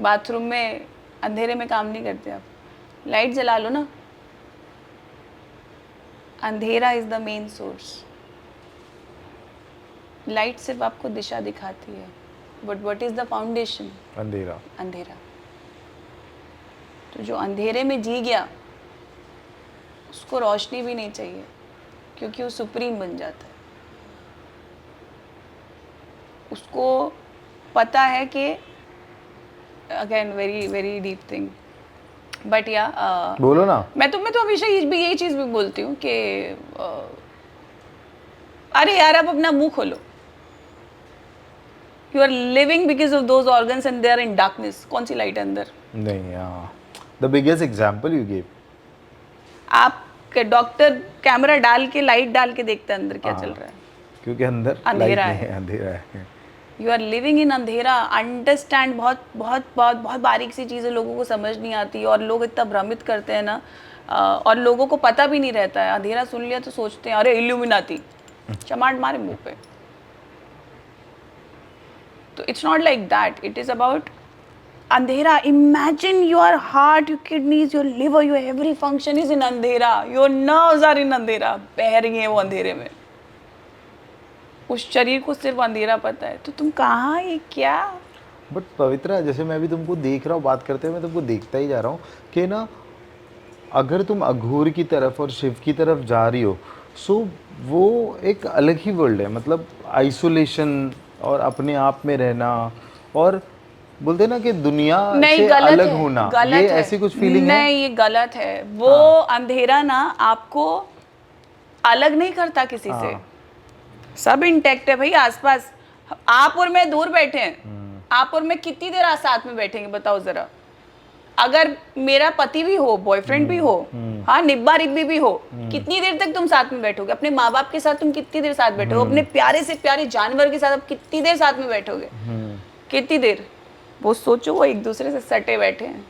Bathroom में अंधेरे में काम नहीं करते आप, लाइट जला लो ना। अंधेरा is the main source. Light सिर्फ आपको दिशा दिखाती है, but what is the foundation? अंधेरा। अंधेरा। तो जो अंधेरे में जी गया उसको रोशनी भी नहीं चाहिए, क्योंकि वो सुप्रीम बन जाता है। उसको पता है कि again very very deep thing, but या बोलो ना। मैं तो हमेशा यही चीज़ भी बोलती हूँ कि अरे यार आप अपना मुंह खोलो। You are living because of those organs and they are in darkness. कौन सी लाइट है अंदर? नहीं, the biggest example you give. आप डॉक्टर कैमरा डाल के लाइट डाल के देखते हैं अंदर क्या चल रहा है, क्योंकि अंदर अंधेरा लाइट नहीं है। अंधेरा है। यू आर लिविंग इन अंधेरा। अंडरस्टैंड, बहुत बहुत बहुत बहुत बारीक सी चीज़ें लोगों को समझ नहीं आती और लोग इतना भ्रमित करते हैं ना, और लोगों को पता भी नहीं रहता है। अंधेरा सुन लिया तो सोचते हैं अरे इल्यूमिनाती, चमाट मारे मुंह पे। तो it's not like that, it is about अंधेरा। Imagine your heart, your kidneys, your liver, your every function is in अंधेरा, योर नर्व्स आर इन अंधेरा, बह रही हैं वो अंधेरे में। उस शरीर को सिर्फ अंधेरा पता है, तो तुम कहाँ, ये क्या? बट पवित्रा, जैसे मैं भी तुमको देख रहा हूँ, बात करते हुए मैं तुमको देखता ही जा रहा हूँ कि ना, अगर तुम अघोर की तरफ और शिव की तरफ जा रही हो, सो वो एक अलग ही वर्ल्ड है। मतलब आइसोलेशन और अपने आप में रहना, और बोलते ना कि दुनिया नहीं, से गलत अलग है, होना, गलत ये है। ऐसी कुछ फीलिंग है। नहीं, ये गलत है। वो अंधेरा ना आपको अलग नहीं करता किसी से। सब इंटैक्ट है भाई आसपास। आप और मैं दूर बैठे हैं, आप और मैं कितनी देर आज साथ में बैठेंगे बताओ जरा? अगर मेरा पति भी हो, बॉयफ्रेंड भी हो, हाँ, निब्बा रिब्बी भी हो, कितनी देर तक तुम साथ में बैठोगे? अपने माँ बाप के साथ तुम कितनी देर साथ बैठोगे? अपने प्यारे से प्यारे जानवर के साथ आप कितनी देर साथ में बैठोगे? कितनी देर? वो सोचो, वो एक दूसरे से सटे बैठे हैं।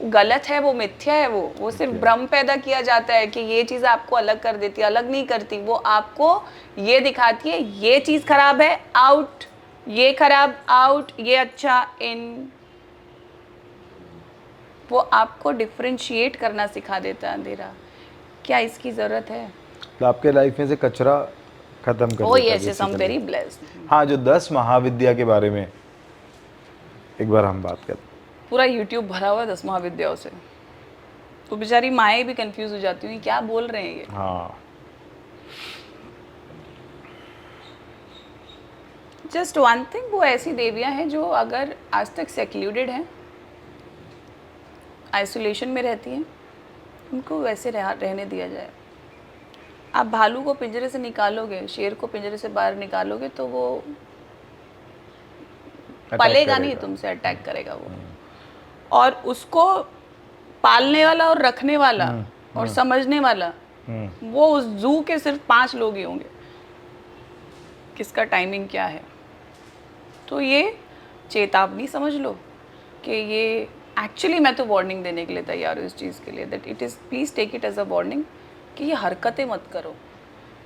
गलत है, वो मिथ्या है। वो सिर्फ भ्रम पैदा किया जाता है कि ये चीज़ आपको अलग कर देती है। अलग नहीं करती, वो आपको ये दिखाती है ये चीज़ खराब है, आउट, ये खराब, आउट, ये अच्छा, इन। वो आपको डिफरेंशिएट करना सिखा देता है अंधेरा। क्या इसकी ज़रूरत है? तो आपके लाइफ में से कचरा खत्म कर ओ देता है yes, I am basically। Very blessed. हाँ, जो 10 महाविद्या के बारे में एक बार हम बात करते हैं। पूरा यूट्यूब भरा हुआ है 10 महाविद्याओं से। तो बेचारी माएँ भी कंफ्यूज हो जाती हुई, क्या बोल रहे हैं ये? हाँ, जस्ट वन थिंग, वो ऐसी देवियां हैं जो अगर आज तक सेक्लूडेड हैं, आइसोलेशन में रहती हैं, उनको वैसे रहने दिया जाए। आप भालू को पिंजरे से निकालोगे, शेर को पिंजरे से बाहर निकालोगे तो वो पलेगा नहीं, तुमसे अटैक करेगा वो। और उसको पालने वाला और रखने वाला और समझने वाला, वो उस जू के सिर्फ 5 लोग ही होंगे। किसका टाइमिंग क्या है? तो ये चेतावनी समझ लो कि ये एक्चुअली, मैं तो वार्निंग देने के लिए तैयार हूँ इस चीज़ के लिए, that it is, please take it as a warning कि ये हरकतें मत करो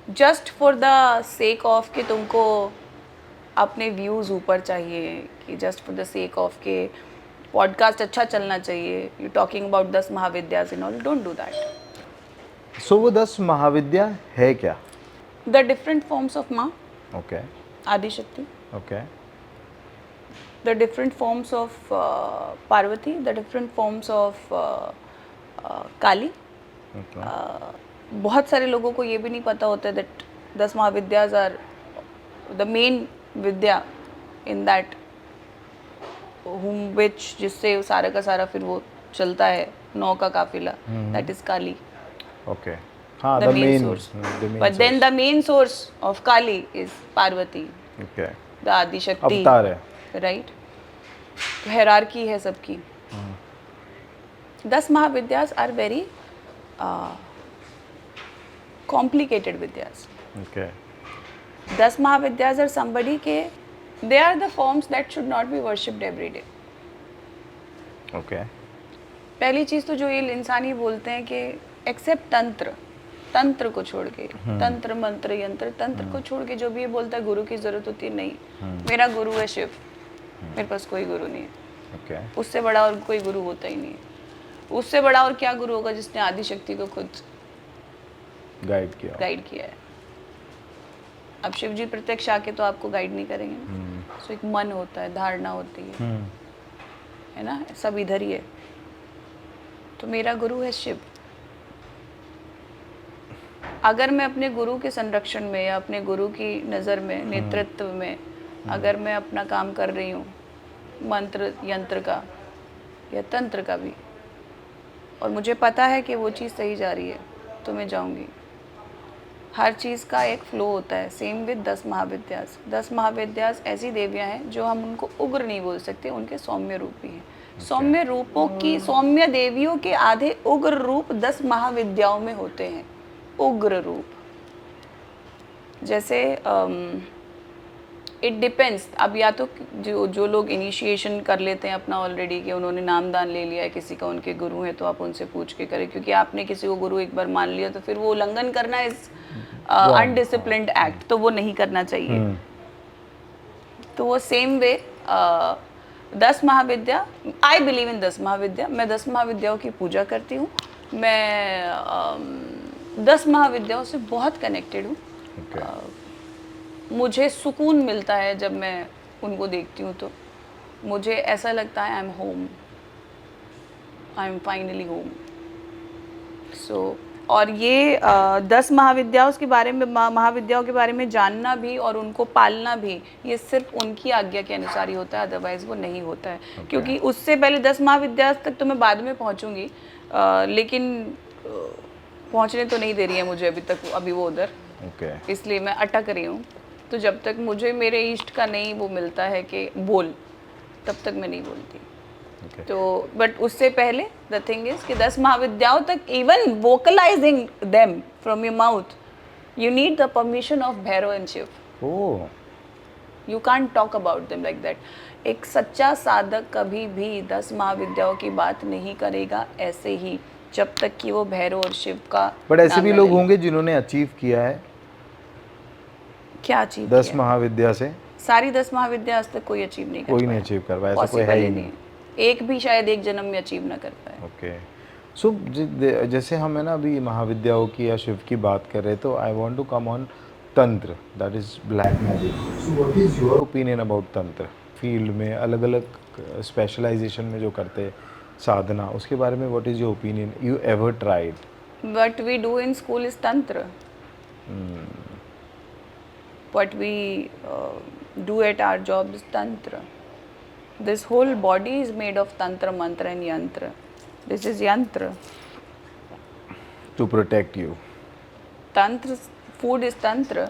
just for the sake of कि तुमको अपने व्यूज़ ऊपर चाहिए, कि just for the sake of के पॉडकास्ट अच्छा चलना चाहिए, यू टॉकिंग अबाउट 10 महाविद्यास in all. Don't do that. So वो 10 महाविद्या है क्या? द डिफरेंट फॉर्म्स ऑफ माँ, okay, Adishakti, okay, the different forms of Parvati, the different forms of Kali. बहुत सारे लोगों को ये भी नहीं पता होता है that 10 महाविद्यास are the main Vidya in that whom which, जिससे सारा का सारा फिर वो चलता है 9 का काफिला, that is Kali, ओके। हाँ, the main source. But then the main source of Kali is Parvati, okay, the Adi Shakti, अवतार है, राइट? तो हायरार्की है सबकी। 10 महाविद्यास आर वेरी कॉम्प्लिकेटेड विद्यास। ओके, 10 महाविद्यास आर somebody के, they are the forms that should not be worshipped every day. Okay. पहली चीज़ तो जो ये इंसान ही बोलते हैं कि एक्सेप्ट तंत्र को छोड़ के, तंत्र मंत्र यंत्र, तंत्र को छोड़ के जो भी ये बोलता है गुरु की ज़रूरत होती है, नहीं, मेरा गुरु है शिव, मेरे पास कोई गुरु नहीं है। ओके उससे बड़ा और कोई गुरु होता ही नहीं है। उससे बड़ा और क्या गुरु होगा जिसने आदि शक्ति को खुद गाइड किया। गाइड किया है। अब शिव जी प्रत्यक्ष आके तो आपको गाइड नहीं करेंगे ना। सो एक मन होता है, धारणा होती है ना, सब इधर ही है। तो मेरा गुरु है शिव। अगर मैं अपने गुरु के संरक्षण में या अपने गुरु की नज़र में, नेतृत्व में अगर मैं अपना काम कर रही हूँ, मंत्र यंत्र का या तंत्र का भी, और मुझे पता है कि वो चीज़ सही जा रही है, तो मैं जाऊँगी। हर चीज़ का एक फ्लो होता है। Same with 10 महाविद्यास। 10 महाविद्यास ऐसी देवियां हैं जो हम उनको उग्र नहीं बोल सकते, उनके सौम्य रूप भी हैं। सौम्य रूपों की, सौम्य देवियों के आधे उग्र रूप 10 महाविद्याओं में होते हैं। उग्र रूप, जैसे इट डिपेंड्स। अब या तो जो लोग इनिशिएशन कर लेते हैं अपना ऑलरेडी, कि उन्होंने नामदान ले लिया है किसी का, उनके गुरु हैं, तो आप उनसे पूछ के करें, क्योंकि आपने किसी को गुरु एक बार मान लिया तो फिर वो उल्लंघन करना इज अनडिसिप्लिन्ड एक्ट, तो वो नहीं करना चाहिए। तो वो same way 10 Mahavidya, I believe in 10 महाविद्या। मैं 10 महाविद्याओं की पूजा करती हूँ। मैं 10 महाविद्याओं से बहुत कनेक्टेड हूँ। मुझे सुकून मिलता है जब मैं उनको देखती हूँ, तो मुझे ऐसा लगता है I am home, I am finally home. So और ये 10 महाविद्याओं के बारे में, महाविद्याओं के बारे में जानना भी और उनको पालना भी, ये सिर्फ उनकी आज्ञा के अनुसार ही होता है, अदरवाइज वो नहीं होता है। क्योंकि उससे पहले 10 महाविद्या तक तो मैं बाद में पहुँचूँगी, लेकिन पहुँचने तो नहीं दे रही है मुझे अभी तक, अभी वो उधर, इसलिए मैं अटक रही हूँ। तो जब तक मुझे मेरे इष्ट का नहीं वो मिलता है कि बोल, तब तक मैं नहीं बोलती। तो बट उससे पहले द थिंग इज कि 10 महाविद्याओं तक, even vocalizing them from your mouth, you need the permission of Bhairav and Shiv. You can't talk about them like that. एक सच्चा साधक कभी भी 10 महाविद्याओं की बात नहीं करेगा ऐसे ही, जब तक कि वो भैरव और शिव का। बट ऐसे भी लोग होंगे जिन्होंने अचीव किया है। क्या अचीव? 10 महाविद्या से सारी 10 महाविद्या आज तक कोई अचीव नहीं कर पाया। कोई नहीं अचीव कर पाया, ऐसा कोई है ही नहीं। एक भी शायद एक जन्म में अचीव ना कर पाए। ओके। सो जैसे हम है ना अभी महाविद्याओं की या शिव की बात कर रहे, तो I want to come on तंत्र, that is black magic. So what is your opinion about तंत्र फील्ड में, अलग अलग स्पेशलाइजेशन में जो करते साधना, उसके बारे में what is your opinion? You ever tried? What we do in school is tantra. What we do at our job is tantra. This whole body is made of tantra, mantra and yantra. This is yantra. To protect you. Tantra, food is tantra.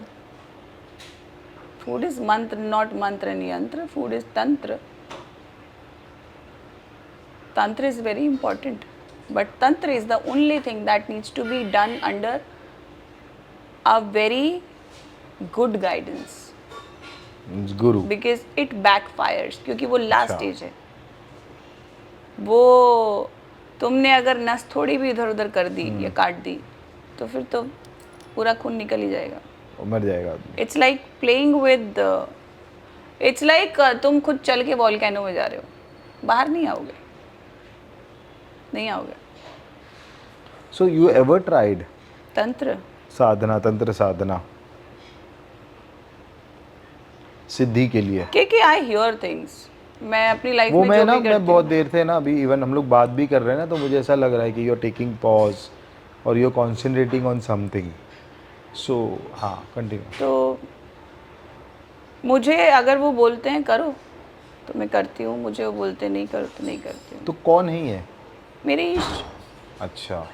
Food is mantra, not mantra and yantra. Food is tantra. Tantra is very important. But tantra is the only thing that needs to be done under a very good guidance. Guru. Because it backfires. क्योंकि वो last stage है। वो तुमने अगर नस थोड़ी भी इधर उधर कर दी या काट दी, तो फिर तो पूरा खून निकल ही जाएगा, मर जाएगा। It's like playing with, it's like तुम खुद चल के वॉल्केनो में जा रहे हो, बाहर नहीं आओगे, नहीं आओगे। सो यू एवर ट्राइड तंत्र साधना, तंत्र साधना सिद्धि के लिए? क्योंकि आई हियर थिंग्स, मैं अपनी लाइफ वो में मैं जो ना भी मैं बहुत देर से ना, अभी इवन हम लोग बात भी कर रहे हैं ना, तो मुझे ऐसा लग रहा है कि यू आर टेकिंग पॉज और you are concentrating on something. So हाँ, कंटिन्यू। तो मुझे अगर वो बोलते हैं करो तो मैं करती हूँ, मुझे वो बोलते नहीं करो तो नहीं करती हूँ। तो कौन ही है? मेरे इष्ट। अच्छा,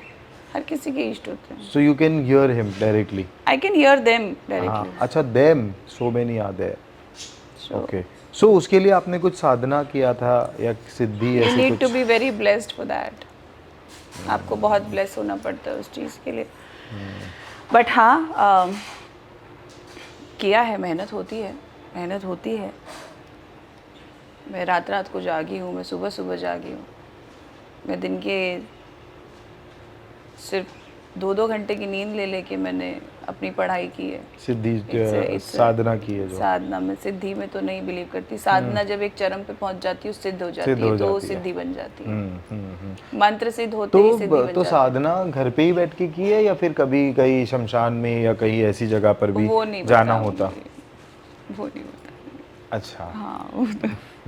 हर किसी के इष्ट होते हैं। So you can hear him directly? I can hear them directly. अच्छा, them, so many are there. Okay. So उसके लिए आपने कुछ साधना किया था या सिद्धि ऐसी कुछ? You need to be very blessed for that. आपको बहुत ब्लेस होना पड़ता है उस चीज़ के लिए। बट हाँ, किया है, मेहनत होती है, मेहनत होती है। मैं रात रात को जागी हूँ, मैं सुबह सुबह जागी हूँ, मैं दिन के सिर्फ 2-2 घंटे की नींद ले लेके मैंने अपनी पढ़ाई की है। सिद्धि it's a- साधना की है जो साधना में, सिद्धि में तो नहीं बिलीव करती। साधना जब एक चरम पे पहुंच जाती है, सिद्ध हो जाती सिद्ध हो है, तो जाती है। सिद्धि बन जाती है। हम्म। मंत्र सिद्ध होते ही सिद्धि बन तो जाती साधना घर पे ही बैठ के की है या फिर कभी कहीं शमशान में या कहीं ऐसी जगह पर है। भी वो नहीं जाना होता? बताऊंगी, वो नहीं बताऊंगी। अच्छा, हाँ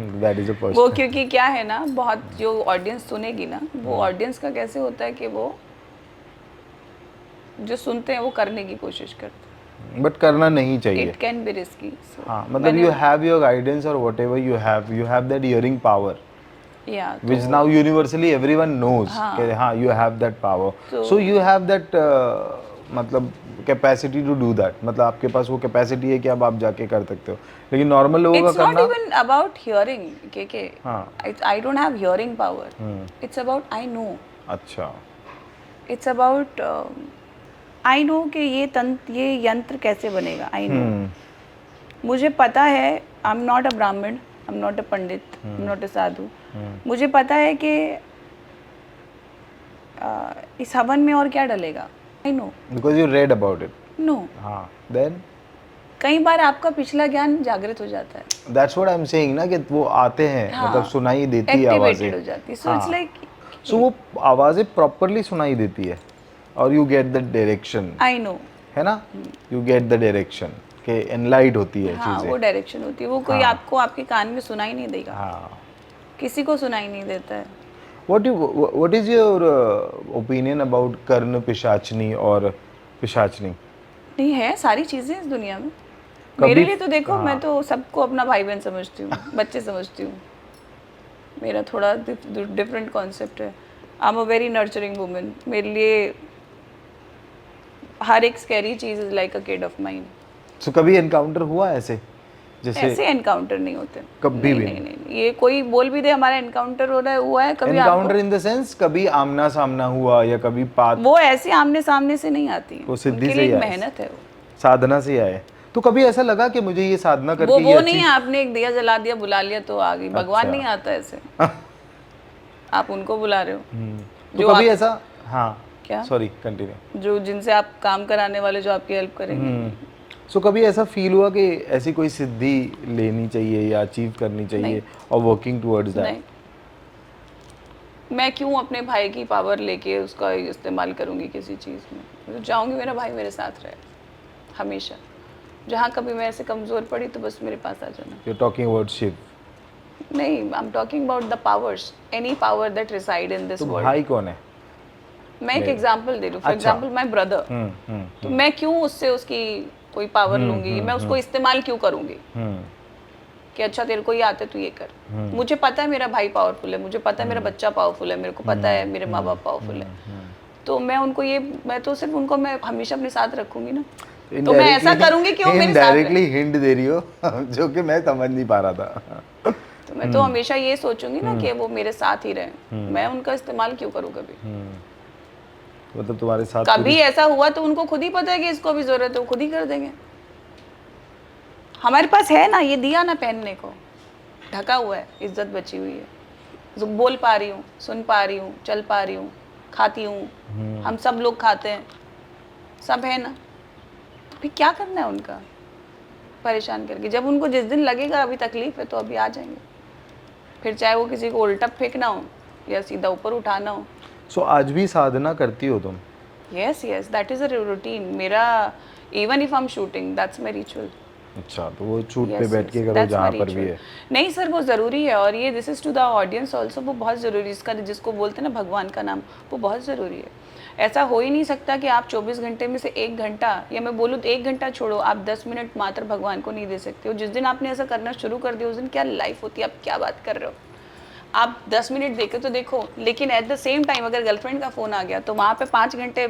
दैट इज अ वो पर्सनल। क्योंकि क्या है ना, बहुत जो ऑडियंस सुनेगी ना, वो ऑडियंस का कैसे होता है कि वो जो सुनते हैं वो करने की कोशिश करते बट करना नहीं हैं। चाहिए। It can be risky. हाँ, मतलब यू हैव योर गाइडेंस और what ever you have that hearing power या which तो now universally everyone knows कि हाँ you have that power, so you have that मतलब capacity to do that, मतलब आपके पास वो capacity है कि अब आप जाके कर सकते हो, लेकिन नॉर्मल लोगों it's का not करना। even about hearing, के हाँ। I don't have hearing power. It's about I know. अच्छा। It's about I know कि ये यंत्र कैसे बनेगा। I know. मुझे पता है, I am not a Brahmin, I am not a pandit, I am not a sadhu. मुझे पता है कि इस हवन में और क्या डलेगा। I know, because you read about it. No. हाँ, then कई बार आपका पिछला ज्ञान जागृत हो जाता है। that's what I'm saying ना कि वो आते हैं, मतलब सुनाई देती है आवाजें। एक्टिवेटेड हो जाती है। सो इट्स लाइक, सो वो आवाजें प्रॉपरली सुनाई देती है और you get the direction, I know. है ना, you get the direction कि enlight होती है हाँ, चीजें। वो डायरेक्शन होती है। वो कोई आपको आपके कान में सुनाई नहीं देगा। हाँ। किसी को सुनाई नहीं देता है। what is your opinion about कर्ण पिशाचनी और पिशाचनी? नहीं है, सारी चीजें इस दुनिया में। मेरे लिए तो देखो, मैं तो सबको अपना भाई बहन समझती हूँ, बच्चे समझती हूँ। मेरा थोड़ा डिफरेंट कॉन्सेप्ट है। I am a very nurturing woman. मेरे लिए हर एक स्कैरी चीज is like a kid of mine. So कभी एनकाउंटर हुआ ऐसे जैसे? ऐसे एनकाउंटर नहीं होते कभी भी नहीं, नहीं, नहीं। ये कोई बोल भी दे हमारा एनकाउंटर हो रहा है, हुआ है कभी? एनकाउंटर इन द सेंस कभी आमना सामना हुआ या कभी पात? वो ऐसे आमने सामने से नहीं आती है, वो सिद्धि उनके से लिए ही एक आए, मेहनत है। वो साधना से आए। तो कभी ऐसा लगा कि मुझे ये साधना करके वो ये नहीं है आपने एक दिया जला दिया, बुला लिया तो आ गई। भगवान नहीं आता ऐसे। आप उनको बुला रहे हो तो कभी ऐसा? हाँ, क्या? Sorry, continue. जो जिनसे आप काम कराने वाले, जो आपकी हेल्प करेंगे। सो कभी ऐसा फील हुआ कि ऐसी कोई सिद्धि लेनी चाहिए या अचीव करनी चाहिए और वर्किंग टुवर्ड्स दैट? नहीं, मैं क्यों अपने भाई की पावर लेके उसका इस्तेमाल करूंगी किसी चीज़ में? मैं तो चाहूँगी मेरा भाई मेरे साथ रहे हमेशा। जहाँ कभी मैं ऐसे कमज़ोर पड़ी तो बस मेरे पास आ जाना। You are talking about Shiv? नहीं, I am talking about the powers, any power that reside in this तो वर्ल्ड। भाई कौन है? मैं एक एग्जांपल दे रही हूँ। For example my brother. तो मैं क्यों उससे उसकी कोई पावर लूंगी? मैं उसको इस्तेमाल क्यों करूंगी कि अच्छा तेरे को ये आते तू ये कर? मुझे पता है मेरा भाई पावरफुल है, मुझे पता है मेरा बच्चा पावरफुल है, मेरे को पता है मेरे माँ बाप पावरफुल है। तो मैं उनको मैं तो सिर्फ उनको मैं हमेशा अपने साथ रखूंगी ना। तो मैं ऐसा करूंगी कि वो मेरे साथ रहे। इनडायरेक्टली हिंट दे रही हो जो कि मैं समझ नहीं पा रहा था। तो मैं तो हमेशा ये सोचूंगी ना कि वो मेरे साथ ही रहे। मैं उनका इस्तेमाल क्यों करूँ कभी? मतलब तुम्हारे साथ कभी ऐसा हुआ तो उनको खुद ही पता है कि इसको भी जरूरत है, वो खुद ही कर देंगे। हमारे पास है ना ये दिया ना पहनने को, ढका हुआ है, इज्जत बची हुई है, जो बोल पा रही हूँ, सुन पा रही हूँ, चल पा रही हूँ, खाती हूँ। हम सब लोग खाते हैं, सब है ना। फिर क्या करना है उनका परेशान करके? जब उनको जिस दिन लगेगा अभी तकलीफ है तो अभी आ जाएंगे। फिर चाहे वो किसी को उल्टा फेंकना हो या सीधा ऊपर उठाना हो। सो आज भी साधना करती हो तुम? Yes yes, that is a routine मेरा। Even if I am shooting, that's my ritual. अच्छा, तो वो शूट पे बैठ के करो जहाँ पर भी है? नहीं सर, वो ज़रूरी है। और ये this is to the audience also, वो बहुत ज़रूरी है। इसका जिसको बोलते हैं ना भगवान का नाम, वो बहुत ज़रूरी है। ऐसा हो ही नहीं सकता कि आप 24 घंटे में से 1 घंटा, या मैं बोलूँ तो 1 घंटा छोड़ो, आप 10 मिनट मात्र भगवान को नहीं दे सकते हो। जिस दिन आपने ऐसा करना शुरू कर दिया, उस दिन क्या लाइफ होती है? आप क्या बात कर रहे हो? आप 10 मिनट देखे तो देखो, लेकिन एट द सेम टाइम अगर गर्लफ्रेंड का फ़ोन आ गया तो वहाँ पे 5 घंटे।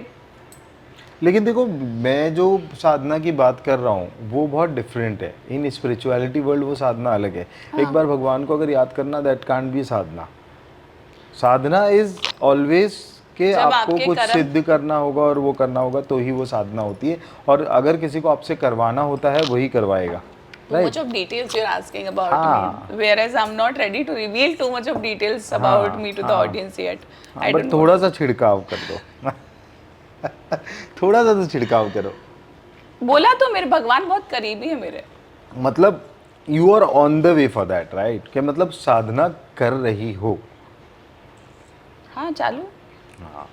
लेकिन देखो, मैं जो साधना की बात कर रहा हूँ वो बहुत डिफरेंट है। इन स्पिरिचुअलिटी वर्ल्ड वो साधना अलग है। एक बार भगवान को अगर याद करना, that can't be Sadhana. Sadhana is always कि आपको कुछ सिद्ध करना होगा और वो करना होगा तो ही वो साधना होती है। और अगर किसी को आपसे करवाना होता है वही करवाएगा। Too much of details you're asking about me, whereas I'm not ready to reveal too much of details about me to the audience yet. But थोड़ा सा छिड़काव कर दो थोड़ा सा तो छिड़काव करो। बोला तो मेरे भगवान बहुत करीबी है मेरे। मतलब you are on the way for that, right? कि मतलब साधना कर रही हो। हाँ चालू। हाँ,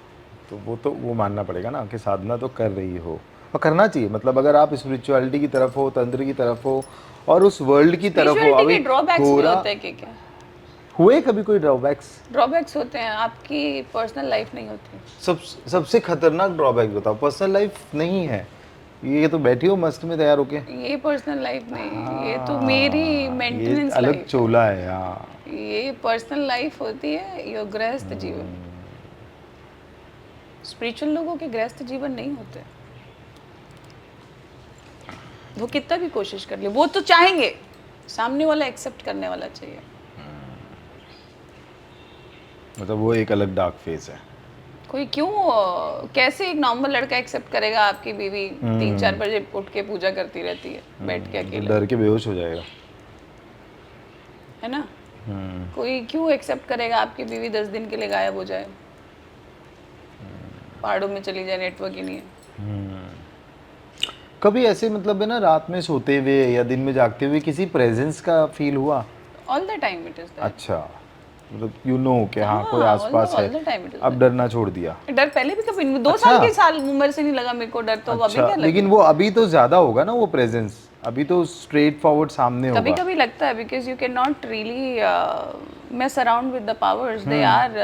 तो वो मानना पड़ेगा ना कि साधना तो कर रही हो, और करना चाहिए। मतलब अगर आप स्पिरिचुअलिटी की तरफ हो, तंत्र की तरफ हो, और उस वर्ल्ड की तरफ हो, स्पिरिचुअलिटी अभी के ड्रॉबैक्स भी थोड़ा होते हैं कि क्या? हुए कभी कोई ड्रॉबैक्स? ड्रॉबैक्स होते हैं, आपकी पर्सनल लाइफ नहीं होती। सबसे खतरनाक ड्रॉबैक बताओ। पर्सनल लाइफ नहीं है, ये तो बैठी हो मस्त में तैयार होके। ये पर्सनल लाइफ नहीं, ये तो मेरी हाँ, ये मेंटेनेंस अलग लाइफ है। चोला है। हाँ, ये पर्सनल लाइफ होती है, यो गृहस्थ जीवन। स्पिरिचुअल लोगों के गृहस्थ जीवन नहीं होते। वो कितना भी कोशिश कर ले, वो तो चाहेंगे, सामने वाला एक्सेप्ट करने वाला चाहिए। मतलब वो एक अलग डार्क फेज है। कोई क्यों कैसे एक नॉर्मल लड़का एक्सेप्ट करेगा आपकी बीवी 3-4 बजे उठ के पूजा करती रहती है बैठ के तो अकेले, डर के बेहोश हो जाएगा। है ना? कोई क्यों एक्सेप्ट करेगा आपकी बीवी 10 दिन के लिए गायब हो जाए, पहाड़ों में चली जाए, नेटवर्क ही नहीं है। कभी ऐसे मतलब है ना, रात में सोते हुए या दिन में जागते हुए किसी प्रेजेंस का फील हुआ? All the time it is that. अच्छा, मतलब यू नो कि हाँ कोई हाँ, आसपास all है। the time it is अब डरना छोड़ दिया? डर पहले भी कभी 2 अच्छा। साल के साल उम्र से नहीं लगा मेरे को डर, तो अभी अच्छा, क्या लगे? लेकिन वो अभी तो ज्यादा होगा ना वो प्रेजेंस, अभी तो स्ट्रेट फॉरवर्ड सामने कभी होगा। कभी लगता है because you can not really mess around with the powers, they are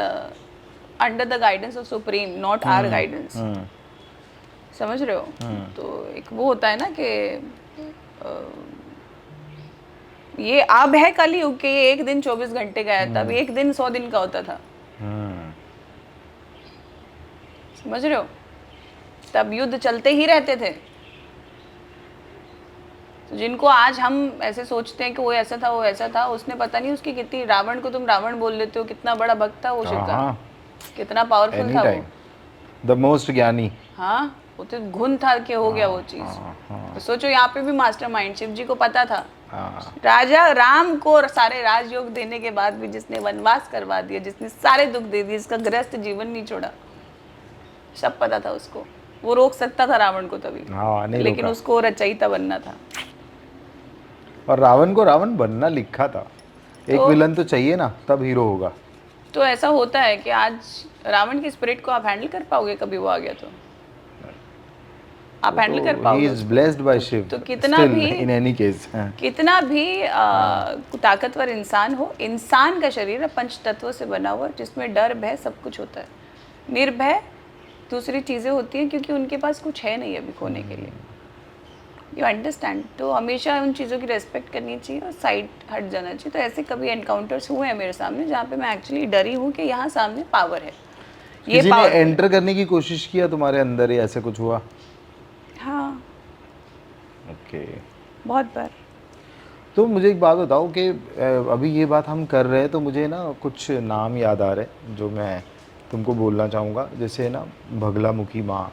under the guidance of supreme, not our guidance. समझ रहे हो? तो एक वो होता है ना कि ये अब है कलयुग के, ये एक दिन 24 घंटे का है, तब एक दिन 100 दिन का होता था। समझ रहे हो? तब युद्ध चलते ही रहते थे। तो जिनको आज हम ऐसे सोचते हैं कि वो ऐसा था, वो ऐसा था, उसने पता नहीं उसकी कितनी, रावण को तुम रावण बोल लेते हो, कितना बड़ा भक्त था वो शिव का, हाँ, कितना पावरफुल एनी था वो। टाइम द मोस्ट ज्ञानी। हाँ, वो तो घुन था कि हो गया वो चीज। तो सोचो यहाँ पे भी मास्टरमाइंड शिव जी को पता था। राजा राम को सारे राजयोग देने के बाद भी जिसने वनवास करवा दिया, जिसने सारे दुख दे दिए, जिसका गृहस्थ जीवन नहीं छोड़ा, सब पता था उसको। वो रोक सकता था रावण को तभी, हाँ, नहीं लेकिन रोका। उसको रचयिता बनना था। और रावण को रावण बनना लिखा था। एक तो- विलन तो चाहिए ना, तब हीरो होगा। तो ऐसा होता है कि आज रावण की स्पिरिट को आप हैंडल कर पाओगे? कभी वो आ गया तो आप हैंडल कर ही पाओगे इज उसको? Blessed by Shiva. तो कितना Still, भी in any case, हाँ। कितना भी ताकतवर इंसान हो, इंसान का शरीर पंच तत्वों से बना हुआ, जिसमें डर भय सब कुछ होता है। निर्भय दूसरी चीज़ें होती हैं, क्योंकि उनके पास कुछ है नहीं अभी खोने के लिए। You understand? तो हमेशा उन चीज़ों की रेस्पेक्ट करनी चाहिए और साइड हट जाना चाहिए। तो ऐसे कभी एनकाउंटर्स हुए हैं मेरे सामने जहाँ पे मैं एक्चुअली डरी हूँ कि यहाँ सामने पावर है, ये किसी ने पावर। एंटर करने की कोशिश किया तुम्हारे अंदर, या ऐसे कुछ हुआ? हाँ, ओके। बहुत बार। तो मुझे एक बात बताओ कि अभी ये बात हम कर रहे हैं तो मुझे ना कुछ नाम याद आ रहे हैं जो मैं तुमको बोलना चाहूँगा। जैसे ना भगलामुखी माँ,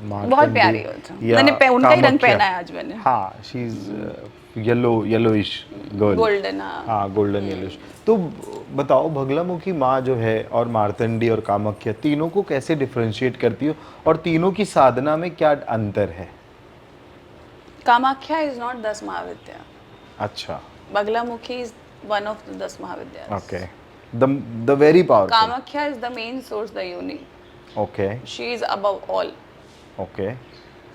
बहुत प्यारी हो तो। मैंने उनका ही रंग पहना है आज मैंने। हाँ, she is yellowish girl. Golden. हाँ, गोल्डन येलोइश। तो बताओ, भगलामुखी माँ जो है और मार्तंडी और कामाख्या, तीनों को कैसे डिफरेंशिएट करती हो, और तीनों की साधना में क्या अंतर है? कामाख्या इज नॉट 10 महाविद्या। अच्छा, Baglamukhi is one of the 10 महाविद्या। Okay. The very powerful. Kamakhya is the main source, the योनि। Okay, she is above all. Okay.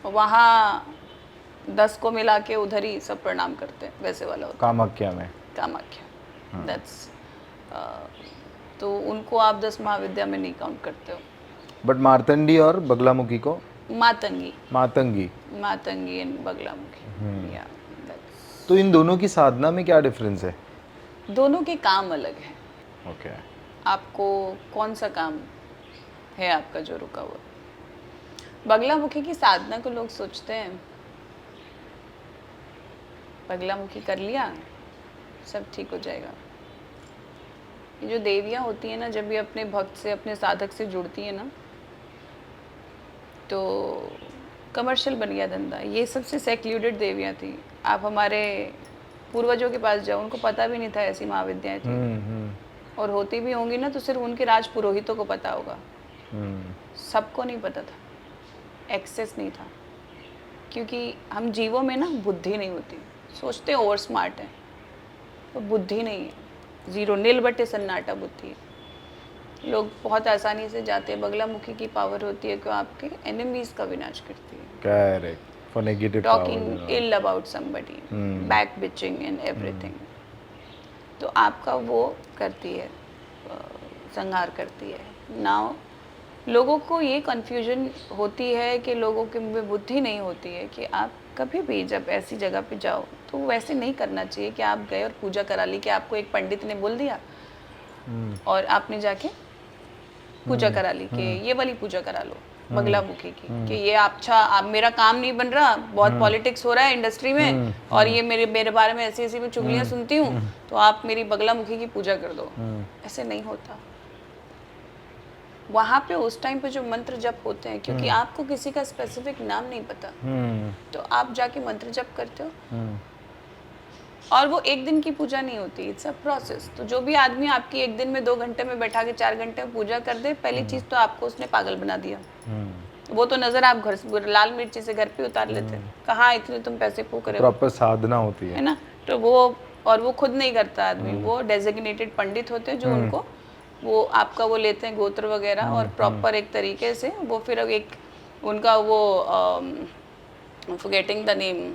वहाँ 10 को मिला के उधर ही सब प्रणाम करते हैं, वैसे वाला होता कामाख्या में? है कामाख्या। दैट्स तो उनको आप 10 महाविद्या में नहीं काउंट करते हो। बट मार्तंडी और बगलामुखी को? मातंगी। मातंगी। मातंगी एंड बगलामुखी। या दैट्स। तो इन दोनों की साधना में क्या डिफरेंस है? दोनों के काम अलग है। ओके। आपको कौन सा काम है आपका जो रुका हुआ? बगलामुखी की साधना को लोग सोचते हैं बगलामुखी कर लिया सब ठीक हो जाएगा। ये जो देवियाँ होती हैं ना, जब भी अपने भक्त से, अपने साधक से जुड़ती हैं ना, तो कमर्शियल बन गया धंधा। ये सबसे सेक्लूडेड देवियाँ थी। आप हमारे पूर्वजों के पास जाओ, उनको पता भी नहीं था ऐसी महाविद्याएं थी। और होती भी होंगी ना तो सिर्फ उनके राज पुरोहितों को पता होगा, सबको नहीं पता था, एक्सेस नहीं था। क्योंकि हम जीवों में ना बुद्धि नहीं होती, सोचते ओवर स्मार्ट है, तो बुद्धि नहीं है, जीरो, नील बटे सन्नाटा बुद्धि है। लोग बहुत आसानी से जाते हैं। बगलामुखी की पावर होती है कि आपके एनिमीज का विनाश करती है। Correct, for negative talking ill about somebody, back bitching and everything, तो आपका वो करती है, संहार करती है। नाउ लोगों को ये कन्फ्यूजन होती है कि लोगों के में बुद्धि नहीं होती है कि आप कभी भी जब ऐसी जगह पे जाओ तो वैसे नहीं करना चाहिए कि आप गए और पूजा करा ली, कि आपको एक पंडित ने बोल दिया और आपने जाके पूजा करा ली कि ये वाली पूजा करा लो बगलामुखी की, कि ये अच्छा आप मेरा काम नहीं बन रहा, बहुत पॉलिटिक्स हो रहा है इंडस्ट्री में और ये मेरे बारे में ऐसी ऐसी मैं चुगलियां सुनती हूँ, तो आप मेरी बगलामुखी की पूजा कर दो। ऐसे नहीं होता। वहाँ पे उस टाइम पे जो मंत्र जप होते हैं, क्योंकि आपको किसी का स्पेसिफिक नाम नहीं पता, तो आप जाके मंत्र जप करते हो और वो एक दिन की पूजा नहीं होती, इट्स अ प्रोसेस। तो जो भी आदमी आपकी एक दिन में 2 घंटे में बैठा के 4 घंटे में पूजा कर दे, पहली चीज तो आपको उसने पागल बना दिया। वो तो नजर आप घर से लाल मिर्ची से घर पे उतार लेते हैं, कहाँ इतने तुम पैसे फूक रहे हो, प्रॉपर साधना होती है ना। तो वो, और वो खुद नहीं करता आदमी, वो डेजिग्नेटेड पंडित होते हैं जो उनको वो आपका वो लेते हैं गोत्र वगैरह और प्रॉपर एक तरीके से वो फिर एक उनका वो forgetting the name,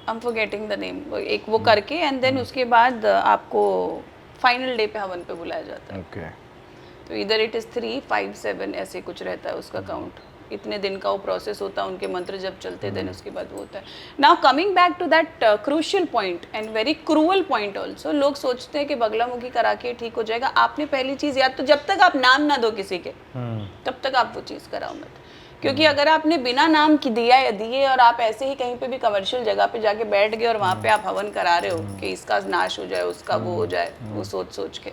I'm forgetting the name, एक वो करके एंड देन उसके बाद आपको फाइनल डे पे हवन पे बुलाया जाता है। ओके। तो इधर इट इज़ 3, 5, 7 ऐसे कुछ रहता है उसका काउंट, इतने दिन का वो प्रोसेस होता है, उनके मंत्र जब चलते देन उसके बाद वो होता है। Now coming back to that crucial point and very cruel point also, लोग सोचते हैं कि बगलामुखी करा के ठीक हो जाएगा। आपने पहली चीज़ याद, तो जब तक आप नाम ना दो किसी के तब तक आप वो चीज़ कराओ मत, क्योंकि अगर आपने बिना नाम की दिया या दिए और आप ऐसे ही कहीं पे भी कमर्शियल जगह पे जाके बैठ गए और वहाँ पे आप हवन करा रहे हो कि इसका नाश हो जाए, उसका वो हो जाए, वो सोच सोच के,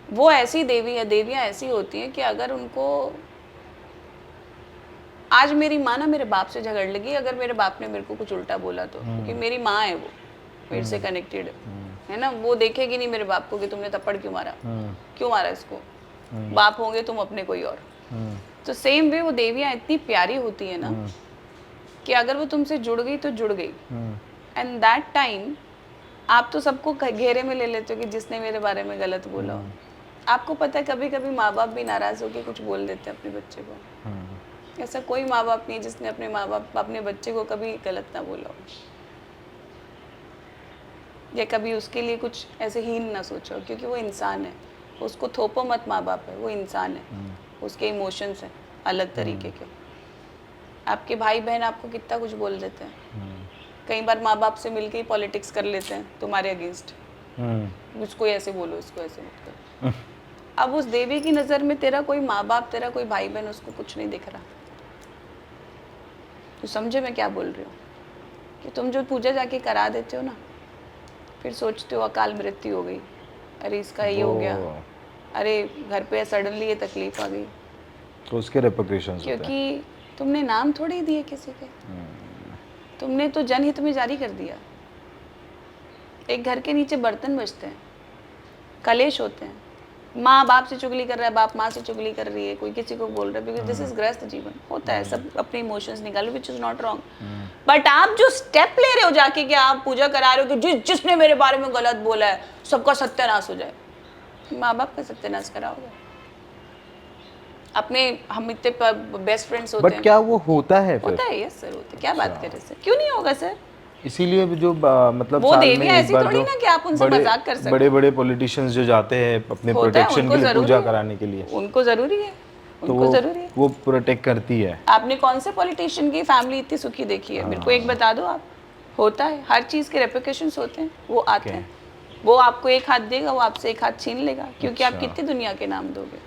वो ऐसी देवी है, देवियाँ ऐसी होती हैं कि अगर उनको, आज मेरी माँ ना मेरे बाप से झगड़ लगी अगर मेरे बाप ने मेरे को कुछ उल्टा बोला तो, क्योंकि मेरी माँ है, वो मेरे से कनेक्टेड है ना, वो देखेगी नहीं मेरे बाप को कि तुमने थप्पड़ क्यों मारा, क्यों मारा इसको, बाप होंगे तुम अपने कोई और। तो सेम वे वो देवियाँ इतनी प्यारी होती है ना कि अगर वो तुमसे जुड़ गई तो जुड़ गई, एंड दैट टाइम आप तो सबको घेरे में ले लेते हो कि जिसने मेरे बारे में गलत बोला हो। आपको पता है कभी कभी माँ बाप भी नाराज होकर कुछ बोल देते हैं अपने बच्चे को, ऐसा कोई माँ बाप नहीं जिसने अपने माँ बाप अपने बच्चे को कभी गलत ना बोला हो या कभी उसके लिए कुछ ऐसे हीन ना सोचा हो, क्योंकि वो इंसान है, उसको थोपो मत, माँ बाप है, वो इंसान है, उसके इमोशंस हैं अलग तरीके के। आपके भाई बहन आपको कितना कुछ बोल देते हैं, कई बार माँ बाप से मिलके ही पॉलिटिक्स कर लेते हैं तुम्हारे अगेंस्ट, उसको ऐसे बोलो, उसको ऐसे मत करो। अब उस देवी की नज़र में तेरा कोई माँ बाप, तेरा कोई भाई बहन, उसको कुछ नहीं दिख रहा। तो समझे मैं क्या बोल रही हूँ, कि तुम जो पूजा जाके करा देते हो ना, फिर सोचते हो अकाल मृत्यु हो गई, अरे इसका ये हो गया, अरे घर पे सडनली ये तकलीफ आ गई, तो उसके रेपरकशंस होते हैं। क्योंकि तुमने नाम थोड़ी दिए किसी के, तुमने तो जनहित में जारी कर दिया। एक घर के नीचे बर्तन बजते हैं, कलेश होते हैं, माँ बाप से चुगली कर रहा है, बाप माँ से चुगली कर रही है, कोई किसी को बोल रहा है, बिकॉज दिस इज गृहस्थ जीवन होता है, सब अपने इमोशंस निकालो, which is not wrong. But आप जो स्टेप ले रहे हो जाके कि आप पूजा करा रहे हो कि जिसने मेरे बारे में गलत बोला है सबका सत्यानाश हो जाए, माँ बाप का सत्यानाश कराओगे अपने। हम इतने बेस्ट फ्रेंड्स होते हैं, बट क्या वो होता है फिर? होता है, यस सर होता है, क्या बात कर रहे सर, क्यों नहीं होगा सर? इसीलिए जो मतलब वो साल में देवियाँ एक ऐसी बार थोड़ी जो ना कि आप उनसे मजाक कर सकते, बड़े बड़े पॉलिटिशियंस जो जाते हैं अपने होता है, प्रोटेक्शन उनको के लिए जरूरी पूजा है, कराने के लिए, उनको जरूरी है, तो उनको जरूरी है। वो प्रोटेक्ट करती है। आपने कौन से पॉलिटिशियन की फैमिली इतनी सुखी देखी है? मेरे को एक बता दो आप। होता है, हर चीज़ के रेप्लिकेशंस होते हैं, वो आते हैं। वो आपको एक हाथ देगा, वो आपसे एक हाथ छीन लेगा, क्योंकि आप कितनी दुनिया के नाम दोगे।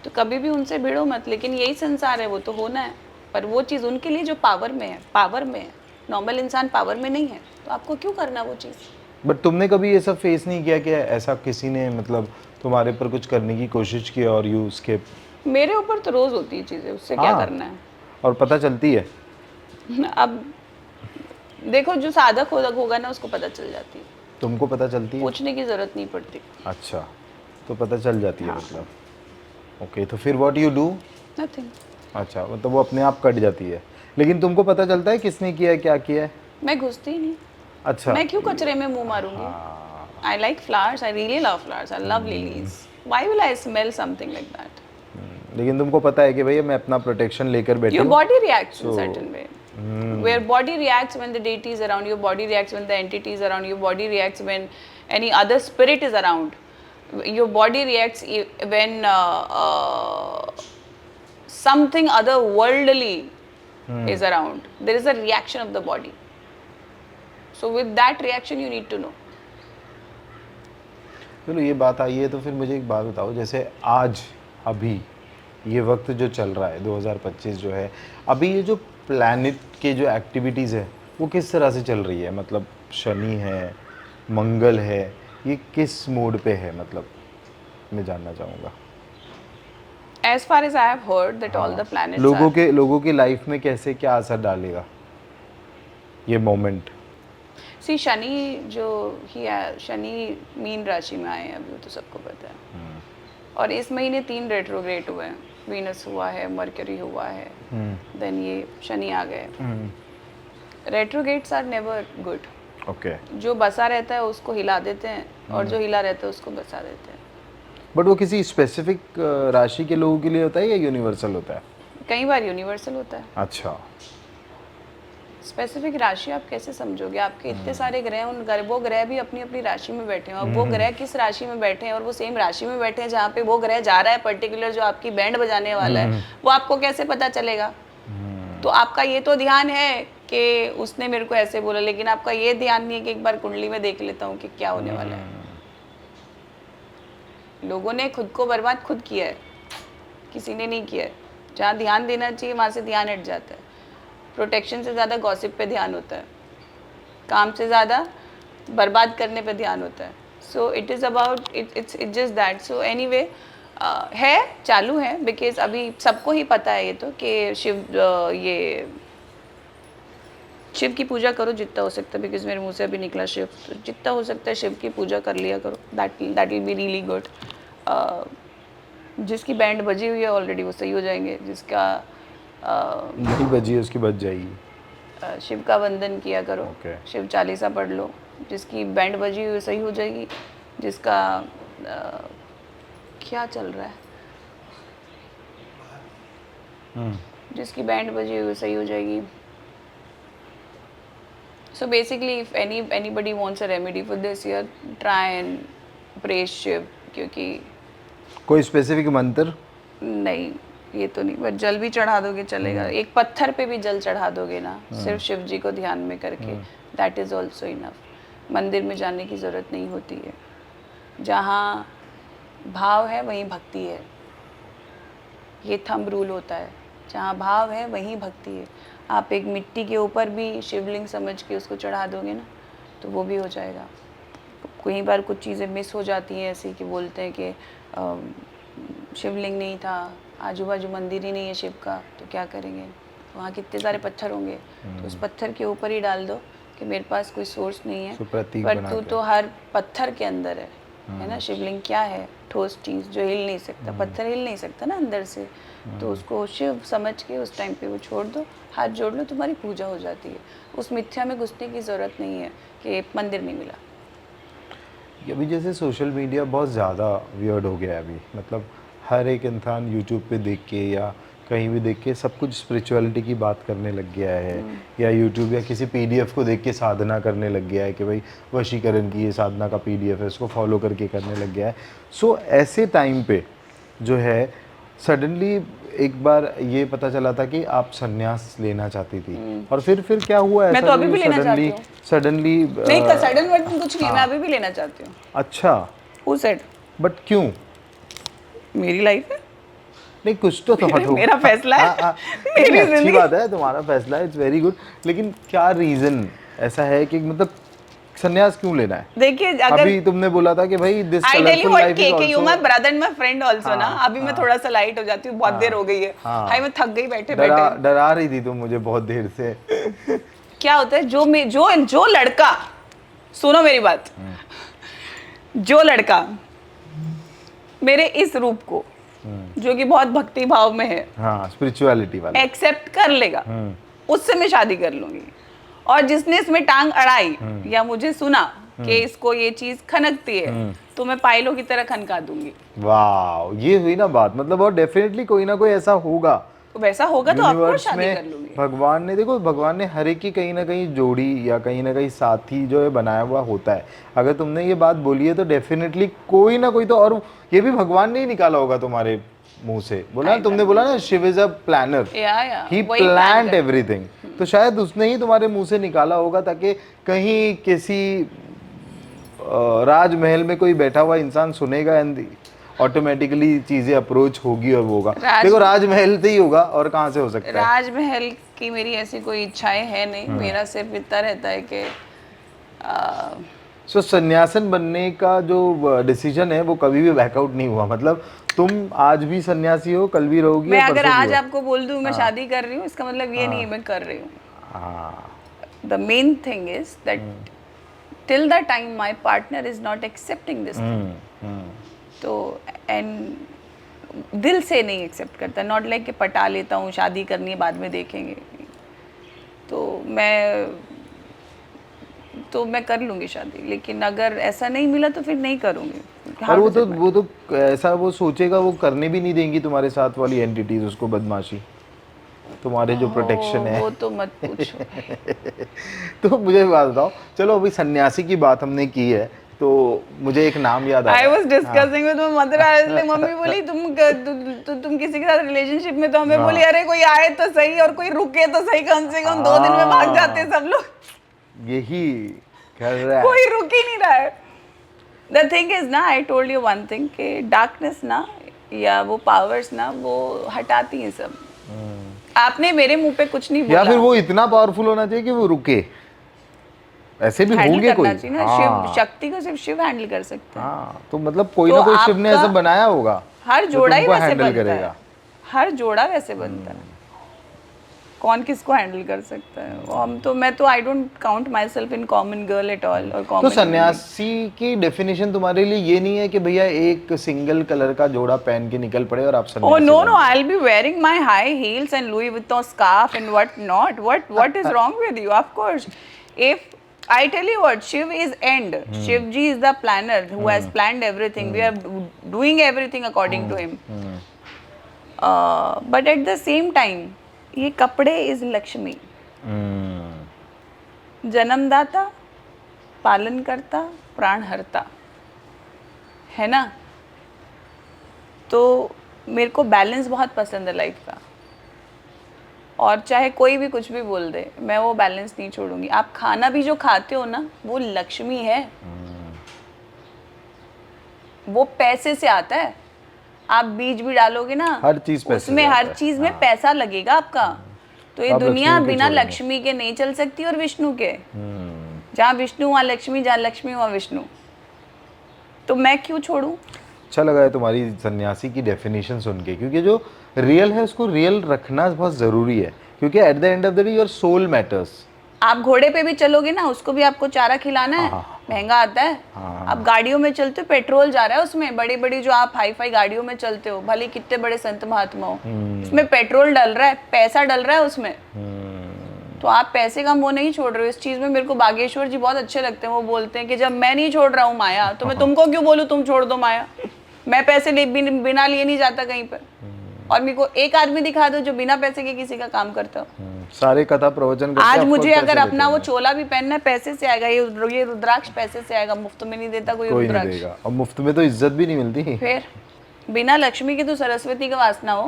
तो कभी भी उनसे भिड़ो मत, लेकिन यही संसार है, वो तो होना है, पर वो चीज़ उनके लिए जो पावर में है, पावर में है। नॉर्मल इंसान पावर में नहीं है, तो आपको क्यों करना वो चीज़? बट तुमने कभी ये सब फेस नहीं किया कि ऐसा किसी ने मतलब तुम्हारे पर कुछ करने की कोशिश की और यू उसके? मेरे ऊपर तो रोज़ होती है चीज़ें, उससे क्या करना है? और पता चलती है? अब देखो, जो साधक होगा ना, उसको पता चल जाती है। तुमको पता चलती है? पूछने की जरूरत नहीं पड़ती। अच्छा, तो पता चल जाती है मतलब। ओके, तो फिर व्हाट यू डू? नथिंग, अच्छा, मतलब वो अपने आप कट जाती है, लेकिन तुमको पता चलता है किसने किया है, क्या किया है? मैं घुसती ही नहीं। अच्छा। मैं क्यों कचरे में मुंह मारूंगी? I like flowers, I really love flowers, I love lilies, why will I smell something like that? लेकिन तुमको पता है कि भैया मैं अपना प्रोटेक्शन लेकर बैठी Your हूँ। body reacts in certain way. Where body reacts when the deity is around, your body reacts when the entity is around, your body reacts when any other spirit is around. Your body reacts when something otherworldly is around. There is a reaction of the body. So with that reaction, you need to know. चलो ये बात आई है तो फिर मुझे एक बात बताओ, जैसे आज अभी ये वक्त जो चल रहा है 2025 जो है, अभी ये जो प्लैनेट के जो एक्टिविटीज़ है वो किस तरह से चल रही है? मतलब शनि है, मंगल है, ये किस मोड पे है? मतलब मैं जानना चाहूँगा। As far as I have heard that all the planets लोगों के लाइफ में कैसे क्या असर डालेगा ये मोमेंट? सी शनि जो ही है, शनि मीन राशि में आए हैं अभी, वो तो सबको पता है। और इस महीने 3 रेट्रोग्रेड हुए हैं, वीनस हुआ है, मरकरी हुआ है, देन ये शनि आ गए। रेट्रोग्रेड्स आर नेवर गुड। ओके। जो बसा रहता है उसको हिला देते हैं, और जो हिला रहता है उसको बसा देते हैं। बट वो किसी स्पेसिफिक राशि के लोगों के लिए होता है या यूनिवर्सल होता है? कई बार यूनिवर्सल होता है। अच्छा। स्पेसिफिक राशि आप कैसे समझोगे? आपके इतने सारे ग्रह हैं, उन ग्रह, वो ग्रह भी अपनी अपनी राशि में बैठे हैं, और वो ग्रह किस राशि में बैठे हैं और वो सेम राशि में बैठे हैं जहाँ पे वो ग्रह जा रहा है पर्टिकुलर, जो आपकी बैंड बजाने वाला है, वो आपको कैसे पता चलेगा? तो आपका ये तो ध्यान है कि उसने मेरे को ऐसे बोला, लेकिन आपका ये ध्यान नहीं है कि एक बार कुंडली में देख लेता हूँ कि क्या होने वाला है। लोगों ने खुद को बर्बाद खुद किया है, किसी ने नहीं किया है। जहाँ ध्यान देना चाहिए वहाँ से ध्यान हट जाता है। प्रोटेक्शन से ज़्यादा गॉसिप पे ध्यान होता है, काम से ज़्यादा बर्बाद करने पे ध्यान होता है। So it is about it's just that. So anyway है, चालू है, बिकॉज अभी सबको ही पता है ये तो कि शिव की पूजा करो जितना हो सकता है, बिकॉज मेरे मुंह से अभी निकला शिव, तो जितना हो सकता है शिव की पूजा कर लिया करो, that will be really good. जिसकी बैंड बजी हुई है ऑलरेडी वो सही हो जाएंगे, जिसका नहीं बजी है उसकी बच जाएगी। शिव का वंदन किया करो, Okay. शिव चालीसा पढ़ लो, जिसकी बैंड बजी हुई सही हो जाएगी। जिसका क्या चल रहा है, जिसकी बैंड बजी हुई सही हो जाएगी। So basically, if anybody wants a remedy for this year, try and praise Shiv, क्योंकि कोई स्पेसिफिक मंत्र? नहीं, ये तो नहीं, बस जल भी चढ़ा दोगे चलेगा। एक पत्थर पे भी जल चढ़ा दोगे ना, सिर्फ शिव जी को ध्यान में करके, दैट इज़ ऑल्सो इनफ। मंदिर में जाने की ज़रूरत नहीं होती है। जहाँ भाव है वहीं भक्ति है, ये थंब रूल होता है। जहाँ भाव है वहीं भक्ति है। आप एक मिट्टी के ऊपर भी शिवलिंग समझ के उसको चढ़ा दोगे ना, तो वो भी हो जाएगा। कई बार कुछ चीज़ें मिस हो जाती हैं ऐसी कि बोलते हैं कि शिवलिंग नहीं था, आजू बाजू मंदिर ही नहीं है शिव का, तो क्या करेंगे? वहाँ कितने सारे पत्थर होंगे, तो उस पत्थर के ऊपर ही डाल दो कि मेरे पास कोई सोर्स नहीं है, पर तू तो हर पत्थर के अंदर है ना। शिवलिंग क्या है? ठोस चीज़ जो हिल नहीं सकता, पत्थर हिल नहीं सकता ना अंदर से, तो उसको शिव समझ के उस टाइम पे वो छोड़ दो, हाथ जोड़ लो, तुम्हारी पूजा हो जाती है। उस मिथ्या में घुसने की ज़रूरत नहीं है कि मंदिर नहीं मिला। अभी जैसे सोशल मीडिया बहुत ज़्यादा वियर्ड हो गया है अभी, मतलब हर एक इंसान यूट्यूब पे देख के या कहीं भी देख के सब कुछ स्पिरिचुअलिटी की बात करने लग गया है, या यूट्यूब या किसी पीडीएफ को देख के साधना करने लग गया है कि भाई वशीकरण की ये साधना का पीडीएफ है, उसको फॉलो करके करने लग गया है। सो ऐसे टाइम पे जो है सडनली एक बार ये पता चला था कि आप संन्यास लेना चाहती थी, और फिर क्या हुआ? मैं तो अभी भी लेना चाहती हूँ। सडनली नहीं, सडन वर्डन कुछ नहीं है, मैं अभी भी लेना चाहती हूँ। अच्छा, Who said? बट क्यों? मेरी लाइफ है, नहीं कुछ तो थॉट हो, मेरा फैसला है। मेरी अच्छी जिंदगी। बात है, तुम्हारा फैसला है, इट्स वेरी गुड, लेकिन क्या रीजन ऐसा है कि मतलब संन्यास क्यों लेना है? देखिए, अगर अभी तुमने बोला था कि भाई this I tell you colourful what, life is के you my also, brother and my friend also ना। अभी मैं थोड़ा सा लाइट हो जाती हूँ, बहुत देर हो गई है भाई, मैं थक गई बैठे बैठे। डरा रही थी तुम मुझे बहुत देर से। क्या होता है, जो लड़का, सुनो मेरी बात, जो लड़का मेरे इस रूप को जो कि बहुत भक्ति भाव में है, हाँ स्पिरिचुअलिटी वाला। एक्सेप्ट कर लेगा, उससे मैं शादी कर लूंगी। और जिसने इसमें टांग अड़ाई या मुझे सुना कि इसको ये चीज खनकती है, तो मैं पायलों की तरह खनका दूंगी। वाह, ये हुई ना बात, मतलब और डेफिनेटली कोई ना कोई ऐसा होगा, तो वैसा होगा तो आपको यूनिवर्स शादी कर में लूंगी। भगवान ने, देखो भगवान ने हर एक की कहीं ना कहीं जोड़ी या कहीं ना कहीं साथी जो है बनाया हुआ होता है। अगर तुमने ये बात बोली है तो डेफिनेटली कोई ना कोई तो, और ये भी भगवान ने ही निकाला होगा तुम्हारे मुंह से। बोला ना तुमने, बोला ना शिव इज अ प्लानर, ही वही प्लान्ड एवरीथिंग। तो शायद उसने ही तुम्हारे मुंह से निकाला होगा ताकि कहीं किसी राजमहल में कोई बैठा हुआ इंसान सुनेगा एंड ऑटोमेटिकली चीजें अप्रोच होगी और वो होगा। देखो राजमहल से ही होगा, और कहाँ से हो सकता है। राजमहल की मेरी ऐसी कोई इच्छाएं है नहीं, मेरा सिर्फ इतना रहता है कि सो सन्यासन बनने का जो डिसीजन है वो कभी भी बैकआउट नहीं हुआ, मतलब तुम आज भी सन्यासी हो, कल भी रहोगी। मैं अगर आज आपको बोल दूं मैं शादी कर रही हूँ, इसका मतलब ये नहीं है मैं कर रही हूँ। The main thing is that till the time my partner is not accepting this, तो एंड दिल से नहीं एक्सेप्ट करता, नॉट लाइक कि पटा लेता हूँ शादी करनी है बाद में देखेंगे, तो मैं कर लूँगी शादी। लेकिन अगर ऐसा नहीं मिला तो फिर नहीं करूँगी। और वो तो ऐसा वो सोचेगा, वो करने भी नहीं देंगी तुम्हारे साथ वाली एंटिटीज उसको बदमाशी, तुम्हारे जो प्रोटेक्शन है। वो तो मत पूछो। तो मुझे बात बताओ, चलो अभी सन्यासी की बात हमने की है तो मुझे एक नाम याद आ रहा है। I was discussing with my mother, mummy बोली तुम किसी के साथ रिलेशनशिप में, तो हमें बोली अरे कोई आए तो सही और कोई रुके तो सही, कम से कम 2 दिन में भाग जाते सब लोग। यही कर रहा है, कोई रुक ही नहीं रहा है। The thing is ना, I told you one thing कि darkness ना या वो powers ना वो हटाती हैं सब। आपने मेरे मुंह पे कुछ नहीं बोला, या फिर वो इतना पावरफुल होना चाहिए कि वो रुके, ऐसे भी होंगे कोई। शिव शक्ति को सिर्फ शिव हैंडल कर सकते हैं। हाँ, तो मतलब कोई ना कोई शिव ने ऐसा बनाया होगा, हर जोड़ा ही वैसे बनता करेगा। है, हर जोड़ा वैसे बनता है, कौन किसको हैंडल कर सकता है। मैं तो I don't count my self in common girl at all. और तो सन्यासी की डेफिनेशन तुम्हारे लिए ये नहीं है कि भैया एक सिंगल कलर का जोड़ा पहन के निकल पड़े और आप सन्यासी? Oh no, I'll be wearing my high heels and Louis Vuitton scarf and what not. What is wrong with you? Of course, if I tell you what, Shiv is end. Shivji is the planner who has planned everything. We are doing everything according to him. But at the same time, ये कपड़े is Lakshmi, जन्मदाता, पालन करता, प्राण हरता, है ना। तो मेरे को बैलेंस बहुत पसंद है लाइफ का, और चाहे कोई भी कुछ भी बोल दे मैं वो बैलेंस नहीं छोड़ूंगी। आप खाना भी जो खाते हो ना वो लक्ष्मी है, वो पैसे से आता है। आप बीज भी डालोगे ना, हर चीज पैसे उसमें हर चीज में पैसा लगेगा आपका। तो ये दुनिया बिना लक्ष्मी के नहीं चल सकती, और विष्णु के, जहाँ विष्णु वहाँ लक्ष्मी, जहाँ लक्ष्मी वहाँ विष्णु, तो मैं क्यों छोड़ूं। अच्छा लगा है तुम्हारी सन्यासी की डेफिनेशन सुन के, क्योंकि जो रियल है उसको रियल रखना बहुत ज़रूरी है, क्योंकि at the end of the day your soul matters. आप घोड़े पे भी चलोगे ना, उसको भी आपको चारा खिलाना है, महंगा आता है। आप गाड़ियों में चलते हो, पेट्रोल जा रहा है उसमें, बड़ी बड़ी जो आप हाई फाई गाड़ियों में चलते हो, भले कितने बड़े संत महात्मा हो, उसमें पेट्रोल डल रहा है, पैसा डल रहा है उसमें। तो आप पैसे का मोह नहीं छोड़ रहे हो। इस चीज में मेरे को बागेश्वर जी बहुत अच्छे लगते हैं। वो बोलते हैं कि जब मैं नहीं छोड़ रहा हूँ माया, तो मैं तुमको क्यों बोलूँ तुम छोड़ दो माया। मैं पैसे बिना लिए नहीं जाता कहीं पर, और मेरे को एक आदमी दिखा दो जो बिना पैसे के किसी का काम करता हो। सारे कथा प्रवचन करते आज मुझे अगर अपना वो चोला भी पहनना है, पैसे से आएगा, ये रुद्राक्ष पैसे से आएगा, मुफ्त में नहीं देता कोई रुद्राक्ष। नहीं देगा, और मुफ्त में तो इज्जत भी नहीं मिलती। फिर बिना लक्ष्मी के तो सरस्वती का वासना हो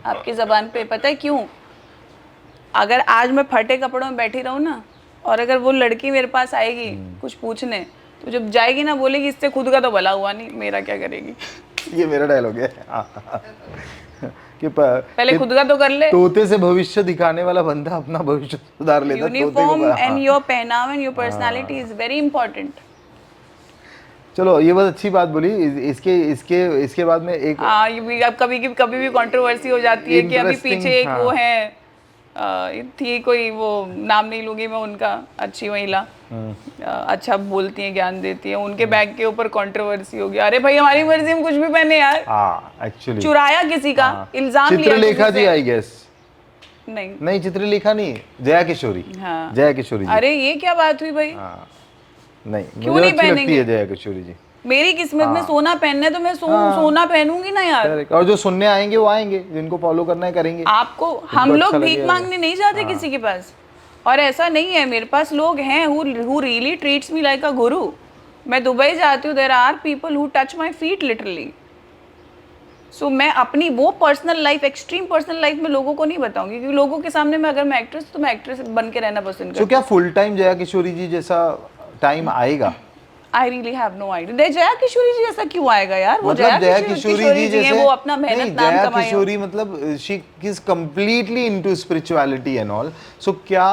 आपकी जबान पे। पता है क्यों? अगर आज मैं फटे कपड़ों में बैठी रहूं ना, और अगर वो लड़की मेरे पास आएगी कुछ पूछने, तो जब जाएगी ना बोलेगी इससे खुद का तो भला हुआ नहीं, मेरा क्या करेगी। ये मेरा डायलॉग है कि पहले खुद का तो कर ले। तोते से भविष्य दिखाने वाला बंदा अपना भविष्य सुधार लेता। यूनिफॉर्म एंड योर पहनावा and your personality is very important. चलो ये बहुत अच्छी बात बोली। इसके बाद में एक ये भी अब कभी भी कंट्रोवर्सी हो जाती है कि अभी पीछे एक वो है थी कोई, वो नाम नहीं लूंगी मैं उनका, अच्छी महिला, अच्छा बोलती हैं, ज्ञान देती है, उनके बैग के ऊपर कंट्रोवर्सी हो गया। अरे भाई हमारी मर्जी में कुछ भी पहने यार, एक्चुअली चुराया किसी का, इल्जाम लिया चित्रलेखा किसी जी से। आई गेस, नहीं नहीं चित्रलेखा नहीं, जया किशोरी, हाँ। जया किशोरी जी। अरे ये क्या बात हुई भाई, हाँ नहीं, क्यों मुझे नहीं अच्छी लगती पहनेंगे? है जया किशोरी जी। मेरी किस्मत में सोना पहनना है तो मैं सोना पहनूंगी ना यार। Correct. और जो सुनने आएंगे वो आएंगे, जिनको फॉलो करना है करेंगे। आपको, हम लोग अच्छा भीख लगेगा। मांगने नहीं जाते किसी के पास, और ऐसा नहीं है, मेरे पास लोग हैं who really treats me like a guru। मैं दुबई जाती हूँ, there are people who touch my feet literally. So मैं अपनी वो personal life, extreme personal life में लोगों को नहीं बताऊंगी, क्योंकि लोगों के सामने मैं, अगर मैं एक्ट्रेस, तो मैं एक्ट्रेस बन के रहना पसंद तो करती क्या फुल टाइम जया किशोरी जी जैसा टाइम आएगा? हूँ। I really have no idea. Jaya Kishori ji ऐसा क्यों आएगा यार, वो मतलब जया किशोरी किशोरी जी हैं, जैसे, वो अपना नहीं, मेहनत नाम जया कमाए। किशोरी मतलब she is completely into spirituality and all, so क्या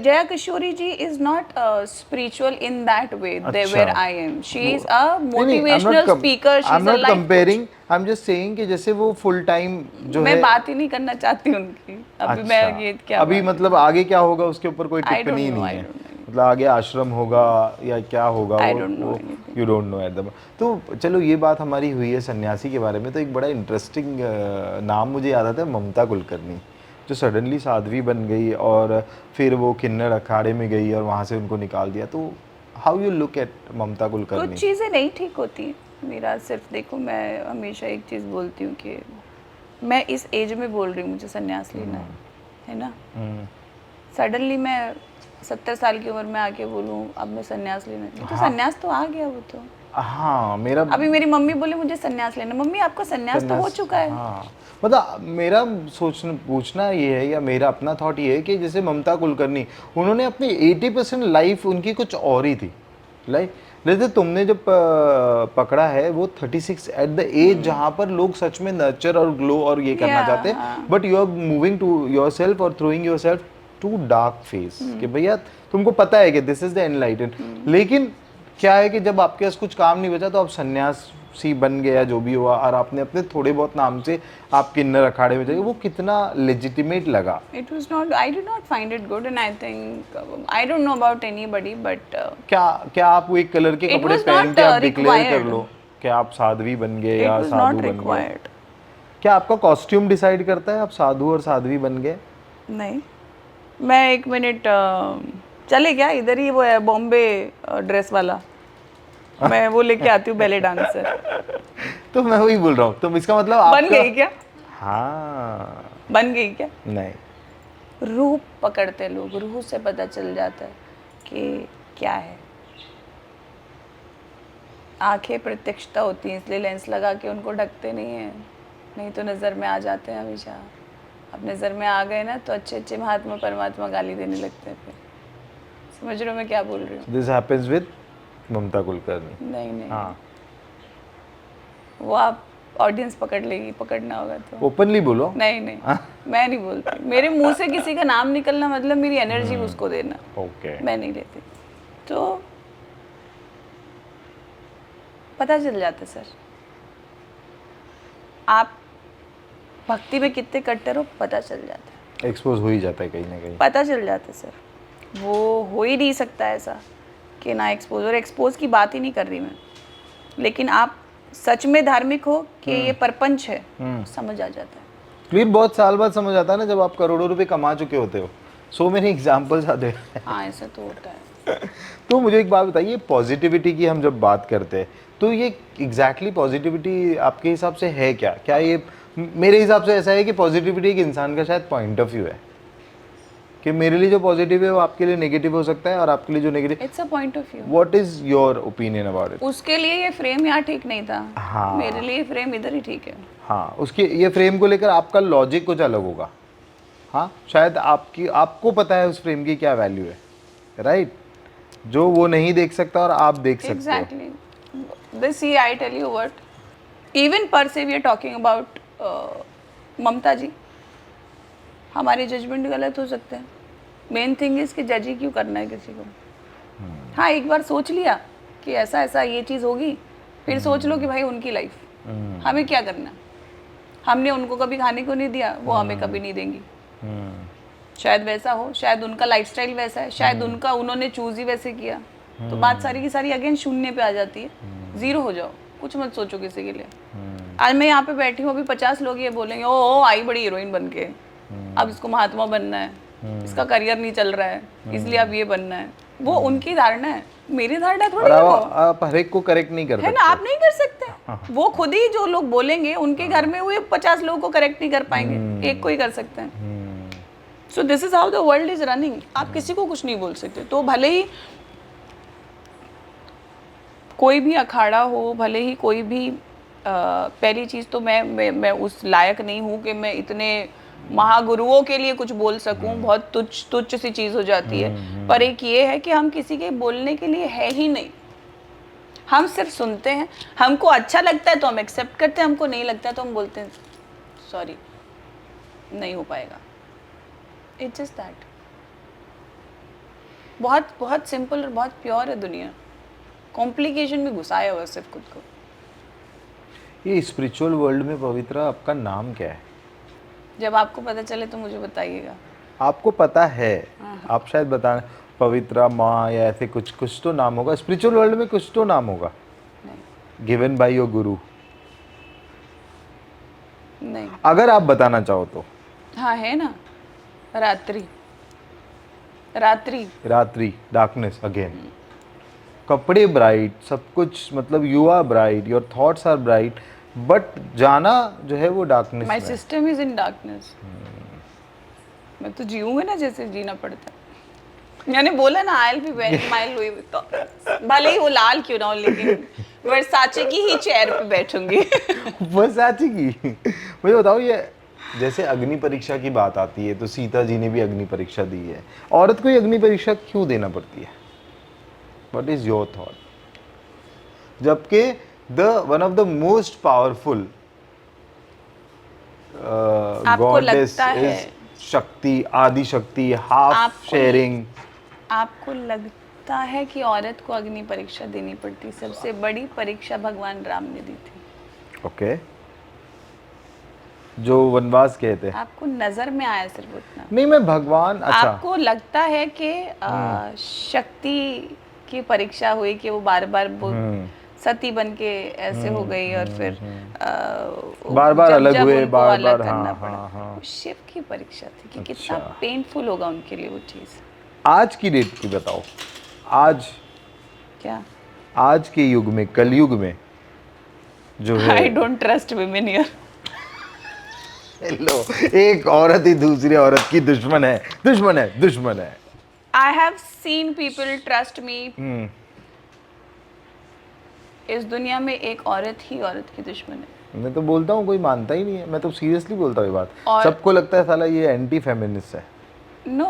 Jaya Kishori ji is not spiritual in that way, they अच्छा। where I am. She is a नहीं, I'm not motivational speaker. I'm She's a not life comparing, I'm just saying कि जैसे वो full time जो मैं है, बात ही नहीं करना चाहती उनकी अभी। अच्छा, मैं ये क्या अभी बात मतलब आगे क्या होगा उसके ऊपर कोई I don't टिप्पणी know, नहीं I है, don't know. मतलब आगे आश्रम होगा या क्या होगा I don't know anything. You don't know at the. तो चलो ये बात हमारी हुई है सन्यासी के बारे में, तो एक बड़ा इंटरेस्टिंग नाम मुझे याद आता है, ममता कुलकर्णी, जो सडनली साध्वी बन गई और फिर वो किन्नर अखाड़े में गई और वहाँ से उनको निकाल दिया। तो हाउ यू लुक एट ममता कुछ कुलकर्णी? चीज़ें नहीं ठीक होती। मेरा सिर्फ देखो, मैं हमेशा एक चीज़ बोलती हूँ कि मैं इस एज में बोल रही हूँ मुझे संन्यास लेना है ना। सडनली मैं 70 साल की उम्र में आके बोलूँ अब मैं संन्यास लेना है, तो संन्यास तो आ गया वो तो। हाँ मेरा अभी मेरी मम्मी बोले मुझे संन्यास लेना, मम्मी आपका संन्यास तो हो चुका है। हाँ मतलब मेरा सोचना पूछना ये है, या मेरा अपना थॉट ये है कि जैसे ममता कुलकर्णी, उन्होंने अपनी 80% लाइफ उनकी कुछ और ही थी। लाइक जैसे तुमने जब पकड़ा है वो 36 एट द एज जहाँ पर लोग सच में नर्चर और ग्लो और ये करना चाहते हैं, but you are moving to yourself और throwing yourself to dark face कि भैया तुमको पता है कि दिस इज द एनलाइटेंड। लेकिन क्या है कि जब आपके पास कुछ काम नहीं बचा तो आप सन्यासी बन गए या जो भी हुआ, और आपने अपने थोड़े बहुत नाम से आप किन्नर अखाड़े में जाइए, वो कितना लेजिटिमेट लगा। It was not, I did not find it good, and I think I don't know about anybody, but क्या आप वो एक कलर के It कपड़े was पहन not, के आप डिक्लेयर कर required. लो कि आप साध्वी बन गए it या was साधु not बन गए? required. क्या आपका कॉस्ट्यूम डिसाइड करता है आप साधु और साध्वी बन गए? नहीं, मैं एक मिनट चले क्या, इधर ही वो है बॉम्बे ड्रेस वाला, मैं वो लेके आती हूँ बैले डांसर। तो मैं वही बोल रहा हूँ, तो इसका मतलब आपका बन गई क्या? हाँ बन गई क्या? नहीं, रूह पकड़ते लोग, रूह से पता चल जाता है कि क्या है। आंखें प्रत्यक्षता होती हैं, इसलिए लेंस लगा के उनको ढकते नहीं हैं, नहीं तो नज़र में आ जाते हैं हमेशा। अब नज़र में आ गए ना तो अच्छे अच्छे महात्मा परमात्मा गाली देने लगते हैं। फिर समझ रहे हो मैं क्या बोल रही हूँ? दिस हैपेंस विद ममता कुलकर्णी। नहीं नहीं, हाँ वो आप ऑडियंस पकड़ लेगी, पकड़ना होगा तो। ओपनली बोलो। नहीं नहीं, मैं नहीं बोलती। मेरे मुंह से किसी का नाम निकलना मतलब मेरी एनर्जी उसको देना, ओके मैं नहीं लेती। तो पता चल जाता सर, आप भक्ति में कितने कट्टर हो पता चल जाता है, एक्सपोज हो ही जाता है कहीं ना कहीं। पता चल जाता है सर। वो हो ही नहीं सकता ऐसा कि ना एक्सपोज, और एक्सपोज की बात ही नहीं कर रही मैं, लेकिन आप सच में धार्मिक हो कि ये परपंच है, समझ आ जाता है। फिर बहुत साल बाद समझ आता है ना, जब आप करोड़ों रुपए कमा चुके होते हो। सो मेरे एग्जाम्पल्स आते हैं। हाँ ऐसा तो होता है। तो मुझे एक बात बताइए, पॉजिटिविटी की हम जब बात करते हैं तो ये एग्जैक्टली पॉजिटिविटी आपके हिसाब से है क्या? क्या ये, मेरे हिसाब से ऐसा है कि पॉजिटिविटी एक इंसान का शायद पॉइंट ऑफ व्यू है, कि मेरे लिए जो पॉजिटिव है वो आपके लिए नेगेटिव हो सकता है, और आपके लिए जो negative, it's a point of view. What is your opinion about it? उसके लिए ये फ्रेम यहाँ ठीक नहीं था, हाँ। मेरे लिए फ्रेम इधर ही ठीक है। हाँ, उसके ये फ्रेम को लेकर आपका लॉजिक कुछ अलग होगा। हाँ, शायद आपको पता है उस फ्रेम की क्या वैल्यू है, राइट? जो वो नहीं देख सकता और आप देख सकते हो। Exactly. This, see, I tell you what. Even per se we are talking about ममता जी, हमारे जजमेंट गलत हो सकते हैं। मेन थिंग इज कि जज ही क्यों करना है किसी को। हाँ, एक बार सोच लिया कि ऐसा ऐसा ये चीज़ होगी, फिर सोच लो कि भाई उनकी लाइफ, हमें क्या करना। हमने उनको कभी खाने को नहीं दिया, वो हमें कभी नहीं देंगी। शायद वैसा हो, शायद उनका लाइफस्टाइल वैसा है, शायद उनका उन्होंने चूज ही वैसे किया, तो बात सारी की सारी अगेन शून्य पे आ जाती है। जीरो हो जाओ, कुछ मत सोचो किसी के लिए। आज मैं यहाँ पे बैठी हूँ, अभी 50 लोग ये बोलेंगे ओ आई बड़ी हीरोइन बन के, अब इसको महात्मा बनना है, इसका करियर नहीं चल रहा है इसलिए अब ये बनना है। वो उनकी धारणा है, मेरी धारणा थोड़ी और है वो, आप हर एक को करेक्ट नहीं कर है ना, आप नहीं कर सकते। वो खुद ही जो लोग बोलेंगे उनके घर में वो 50 लोगों को करेक्ट नहीं कर पाएंगे, एक को ही कर सकते हैं। So this is how the world is running. आप किसी को कुछ नहीं बोल सकते। तो भले ही कोई भी अखाड़ा हो, भले ही कोई भी पहली चीज़ तो मैं उस लायक नहीं हूँ कि मैं इतने महागुरुओं के लिए कुछ बोल सकूं, बहुत तुच्छ सी चीज़ हो जाती है। पर एक ये है कि हम किसी के बोलने के लिए है ही नहीं, हम सिर्फ सुनते हैं। हमको अच्छा लगता है तो हम एक्सेप्ट करते हैं, हमको नहीं लगता है तो हम बोलते हैं सॉरी नहीं हो पाएगा। It's just that. बहुत बहुत सिंपल और बहुत प्योर है दुनिया, कॉम्प्लिकेशन में घुसाया हुआ सिर्फ खुद को। ये स्पिरिचुअल वर्ल्ड में पवित्रा आपका नाम क्या है? जब आपको पता चले तो मुझे बताइएगा। आपको पता है, आप शायद बताना, पवित्रा माँ या ऐसे कुछ कुछ तो नाम होगा स्पिरिचुअल वर्ल्ड में, कुछ तो नाम होगा गिवन बाय योर गुरु। नहीं, अगर आप बताना चाहो तो। हाँ है ना, रात्रि, रात्रि, रात्रि, डार्कनेस अगेन। कपड़े ब्राइट, सब कुछ, मतलब you are bright, your thoughts are bright, but जाना जो है वो डार्कनेस माई में। System is in darkness. मैं तो जीऊंगा ना जैसे जीना पड़ता है। मैंने बोला ना I will be very my Louis Vuitton, भले ही वो लाल क्यों ना हो, लेकिन वर्साचे की ही चेयर पे बैठूंगी। वर्साचे की। मुझे बताओ, ये जैसे अग्नि परीक्षा की बात आती है तो सीता जी ने भी अग्नि परीक्षा दी है, औरत को ये अग्नि परीक्षा क्यों देना पड़ती है? What is your thought? जबकि one of the most powerful goddess is Shakti, Adi शक्ति, हाफ शेयरिंग। आपको लगता है कि औरत को अग्नि परीक्षा देनी पड़ती? सबसे बड़ी परीक्षा भगवान राम ने दी थी। ओके, जो वनवास कहते हैं। आपको नजर में आया सिर्फ उतना? नहीं, मैं भगवान, अच्छा आपको लगता है कि शक्ति की परीक्षा हुई कि वो बार बार सती बन के ऐसे हो गई और फिर बार बार अलग हुए, बार बार करना पड़ा। शिव की परीक्षा थी कि कितना पेनफुल होगा उनके लिए वो चीज। आज की डेट की बताओ, आज क्या, आज के युग में, कलयुग में जो है, I don't trust women here. लो, एक औरत ही दूसरी औरत की दुश्मन है, दुश्मन है, दुश्मन है। I have seen people trust me. इस दुनिया में एक औरत ही औरत की दुश्मन है। मैं तो बोलता हूँ कोई मानता ही नहीं है, मैं तो सीरियसली बोलता हूँ ये बात। सबको लगता है साला ये एंटी फेमिनिस्ट है। No,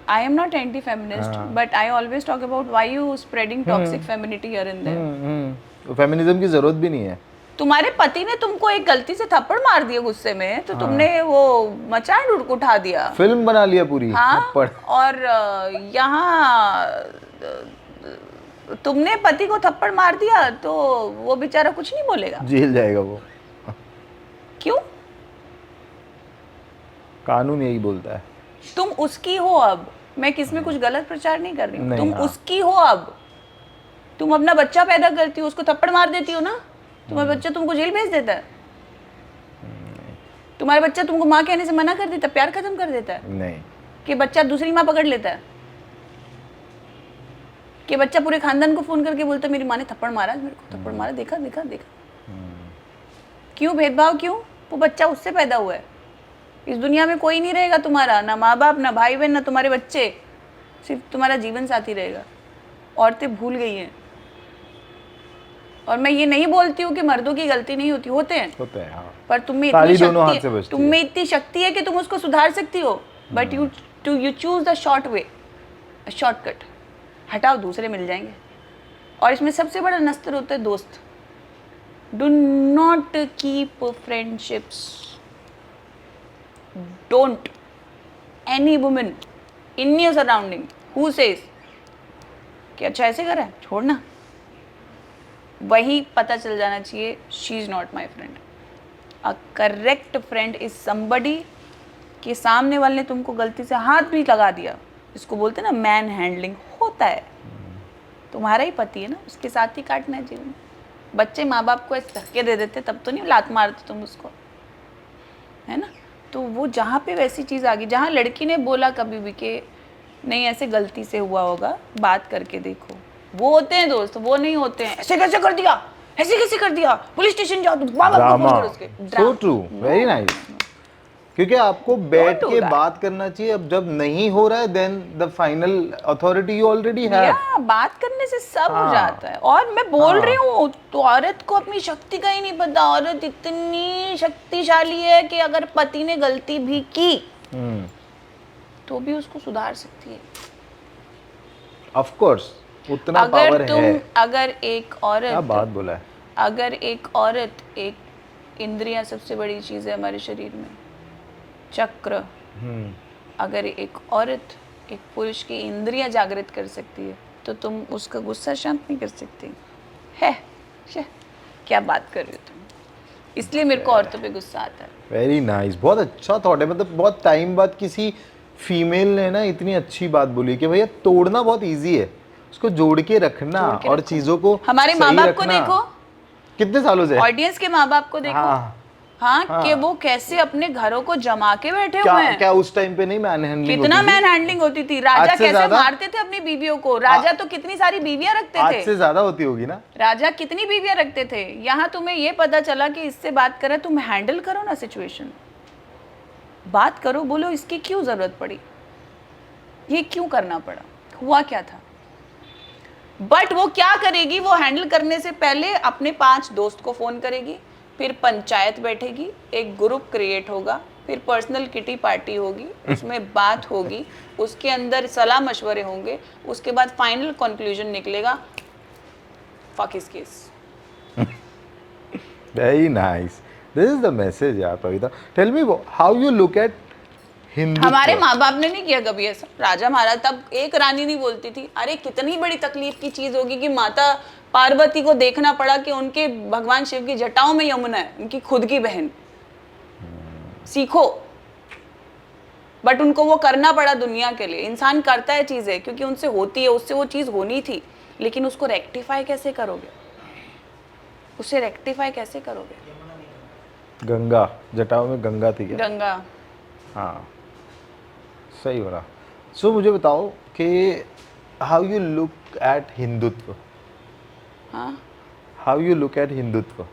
I am not anti-feminist, but I always talk about why you spreading toxic femininity here and there. Feminism की जरूरत भी नहीं है। तुम्हारे पति ने तुमको एक गलती से थप्पड़ मार दिया गुस्से में, तो तुमने वो मचान उठा दिया, फिल्म बना लिया पूरी। हाँ, और यहाँ तुमने पति को थप्पड़ मार दिया तो वो बेचारा कुछ नहीं बोलेगा, जेल जाएगा वो। क्यों? कानून यही बोलता है। तुम उसकी हो। अब मैं किस में कुछ गलत प्रचार नहीं कर रही हूँ, तुम उसकी हो। अब तुम अपना बच्चा पैदा करती हो, उसको थप्पड़ मार देती हो ना, तुम्हारा बच्चा तुमको जेल भेज देता है? तुम्हारा बच्चा तुमको माँ कहने से मना कर देता, प्यार खत्म कर देता है? नहीं। कि बच्चा दूसरी माँ पकड़ लेता है? कि बच्चा पूरे खानदान को फोन करके बोलता मेरी माँ ने थप्पड़ मारा, मेरे को थप्पड़ मारा, देखा देखा देखा? क्यों भेदभाव? क्यों? वो बच्चा उससे पैदा हुआ है। इस दुनिया में कोई नहीं रहेगा तुम्हारा, ना माँ बाप, ना भाई बहन, ना तुम्हारे बच्चे, सिर्फ तुम्हारा जीवन साथी रहेगा। औरतें भूल गई हैं। और मैं ये नहीं बोलती हूँ कि मर्दों की गलती नहीं होती, होते हैं, हाँ। पर तुम में इतनी शक्ति है कि तुम उसको सुधार सकती हो, but you choose the short way, shortcut. हटाओ, दूसरे मिल जाएंगे। और इसमें सबसे बड़ा नस्तर होता है दोस्त। Do not keep friendships. Don't any woman in your surrounding who says कि अच्छा ऐसे कर रहा है, छोड़ना, वही पता चल जाना चाहिए she is not my friend. A correct friend is somebody कि सामने वाले ने तुमको गलती से हाथ भी लगा दिया, इसको बोलते हैं ना मैन हैंडलिंग, होता है, तुम्हारा ही पति है ना, उसके साथ ही काटना है जीवन। बच्चे माँ बाप को ऐसे धक्के दे देते तब तो नहीं लात मारते तुम उसको, है ना। तो वो जहाँ पे वैसी चीज़ आ गई, जहाँ लड़की ने बोला कभी भी कि नहीं ऐसे गलती से हुआ होगा, बात करके देखो, वो होते हैं दोस्त, वो नहीं होते हैं ऐसे कैसे कर दिया, ऐसे कैसे कर दिया, पुलिस स्टेशन जाओ, तुम माँ बाप को फोन करो उसके। So true, very nice. क्योंकि आपको बैठ do के that. बात करना चाहिए। अब जब नहीं हो रहा है then the final authority you already have. या बात करने से सब हो हाँ। जाता है। और मैं बोल रही हूँ, तो औरत को अपनी शक्ति का ही नहीं पता। औरत इतनी शक्तिशाली है कि अगर पति ने गलती भी की तो भी उसको सुधार सकती है। ऑफ कोर्स उतना पावर है। अगर एक औरत, क्या बात बोला है। अगर एक औरत, एक इंद्रियां सबसे बड़ी चीज है हमारे शरीर में, चक्र, अगर एक औरत एक पुरुष की इंद्रियां जागृत कर सकती है तो तुम उसका गुस्सा शांत नहीं कर सकती है। क्या बात कर रहे हो तुम। इसलिए मेरे को औरतों पे गुस्सा आता है। वेरी नाइस, बहुत अच्छा थॉट है। मतलब बहुत टाइम बाद किसी फीमेल ने ना इतनी अच्छी बात बोली कि भैया तोड़ना बहुत इजी है, उसको जोड़ के रखना और चीजों को हमारे माँ सही बाप को रखना। देखो, कितने सालों से ऑडियंस के माँ बाप को देखो, हाँ, कि वो कैसे अपने घरों को जमा के बैठे हुए हैं। क्या उस टाइम पे नहीं मैन हैंडलिंग कितना होती थी? मैन हैंडलिंग होती थी। राजा आज से कैसे ज्यादा? मारते थे अपनी बीवियों को। राजा तो कितनी सारी बीवियां रखते आज थे। से ज्यादा होती होगी ना। राजा कितनी बीवियां रखते थे। यहाँ तुम्हें ये पता चला कि इससे बात करें, तुम हैंडल करो ना सिचुएशन, बात करो, बोलो इसकी क्यों जरूरत पड़ी, ये क्यों करना पड़ा, हुआ क्या था। बट वो क्या करेगी, वो हैंडल करने से पहले अपने 5 दोस्त को फोन करेगी, फिर पंचायत बैठेगी, एक ग्रुप क्रिएट होगा, फिर पर्सनल किटी पार्टी होगी, उसमें बात होगी, उसके अंदर सलाह मशवरे होंगे, उसके बाद फाइनल कंक्लूजन निकलेगा, fuck his case. Very nice, this is the message यार Pavitra. Tell me how you look at Hindu. हमारे माँ बाप ने नहीं किया कभी ऐसा। राजा महाराज, तब एक रानी नहीं बोलती थी, अरे कितनी बड़ी तकलीफ की चीज होगी कि माता पार्वती को देखना पड़ा कि उनके भगवान शिव की जटाओं में यमुना है, उनकी खुद की बहन। सीखो। बट उनको वो करना पड़ा दुनिया के लिए। इंसान करता है चीजें क्योंकि उनसे होती है, उससे वो चीज होनी थी, लेकिन उसको रेक्टिफाई कैसे करोगे, उसे रेक्टिफाई कैसे करोगे। गंगा, जटाओं में गंगा थी क्या? गंगा, हाँ सही हो रहा। सो मुझे बताओ कि how you look at Hindutva. हाँ, how you look at Hindutva,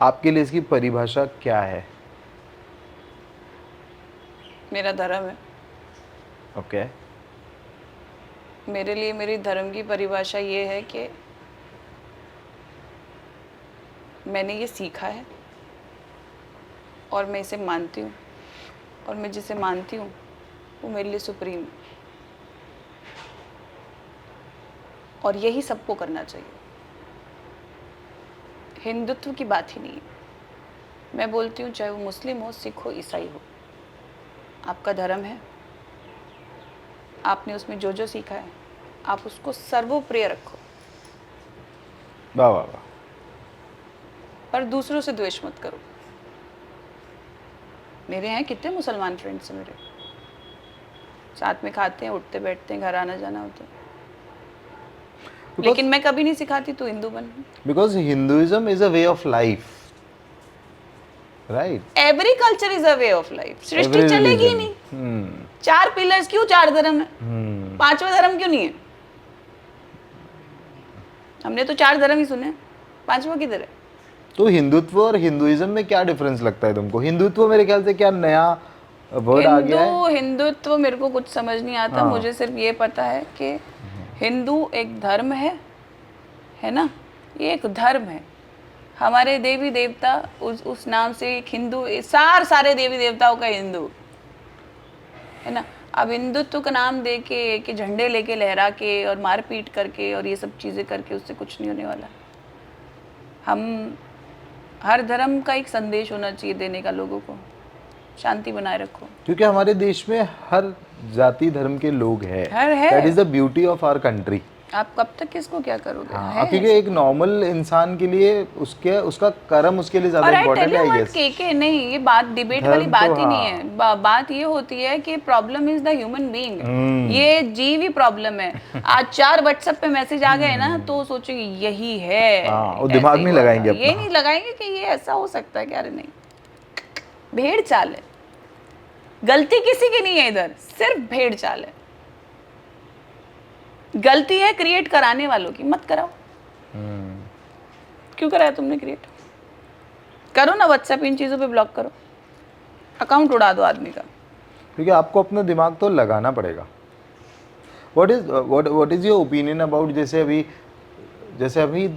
आपके लिए इसकी परिभाषा क्या है? मेरा धर्म है। ओके मेरे लिए मेरी धर्म की परिभाषा ये है कि मैंने ये सीखा है और मैं इसे मानती हूँ, और मैं जिसे मानती हूँ वो मेरे लिए सुप्रीम है, और यही सबको करना चाहिए। हिंदुत्व की बात ही नहीं है। मैं बोलती हूँ चाहे वो मुस्लिम हो, सिख हो, ईसाई हो, आपका धर्म है, आपने उसमें जो जो सीखा है आप उसको सर्वोप्रिय रखो, वाह वाह वाह। पर दूसरों से द्वेष मत करो। मेरे हैं कितने मुसलमान फ्रेंड्स हैं, मेरे साथ में खाते हैं, उठते बैठते हैं, घर आना जाना होता है, लेकिन मैं कभी नहीं सिखाती तू हिंदू बन। Because Hinduism is a way of life, right. Every culture is a way of life. सृष्टि चलेगी ही नहीं। 4 पिलर्स क्यों, 4 धर्म है, 5वां धर्म क्यों नहीं है? हमने तो 4 धर्म ही सुने, 5वां किधर है? तो हिंदुत्व और हिंदुइज्म में क्या डिफरेंस लगता है तुमको? हिंदुत्व मेरे ख्याल से क्या नया वर्ड आ गया है? हिंदुत्व मेरे को कुछ समझ नहीं आता। हाँ। मुझे सिर्फ ये पता है कि हिंदू एक धर्म है ना, ये एक धर्म है। हमारे देवी देवता उस नाम से एक हिंदू, सारे देवी देवताओं का हिंदू है ना। अब हिंदुत्व का नाम दे के कि झंडे लेके लहरा के और मारपीट करके और ये सब चीज़ें करके उससे कुछ नहीं होने वाला। हम हर धर्म का एक संदेश होना चाहिए देने का, लोगों को शांति बनाए रखो। क्योंकि हमारे देश में हर जाति धर्म के लोग हैं। हर है। That is the beauty of our country. आप कब तक किसको क्या करोगे? हाँ, है क्योंकि एक नॉर्मल इंसान के लिए उसका कर्म उसके लिए ज्यादा और आई इम्पोर्टेंट टेल है यू आई व्हाट गेस। के नहीं, ये बात डिबेट वाली धर्म बात तो ही नहीं हाँ। है। बात ये होती है कि problem is the human being, hmm. ये जीव ही प्रॉब्लम है। आज 4 व्हाट्सएप पे मैसेज आ गए ना तो सोचेंगे यही है, हाँ, वो ऐसे दिमाग ही नहीं हुआ था। लगाएंगे ये अपना। नहीं लगाएंगे कि ये ऐसा हो सकता है क्या। अरे नहीं, भेड़ चाल है, गलती किसी की नहीं है इधर, सिर्फ भेड़ चाल है। गलती है क्रिएट कराने वालों की, मत कराओ। क्यों कराया तुमने क्रिएट? करो ना व्हाट्सएप, इन चीजों पे ब्लॉक करो, अकाउंट उड़ा दो आदमी का। क्योंकि आपको अपना दिमाग तो लगाना पड़ेगा। What is your opinion about जैसे अभी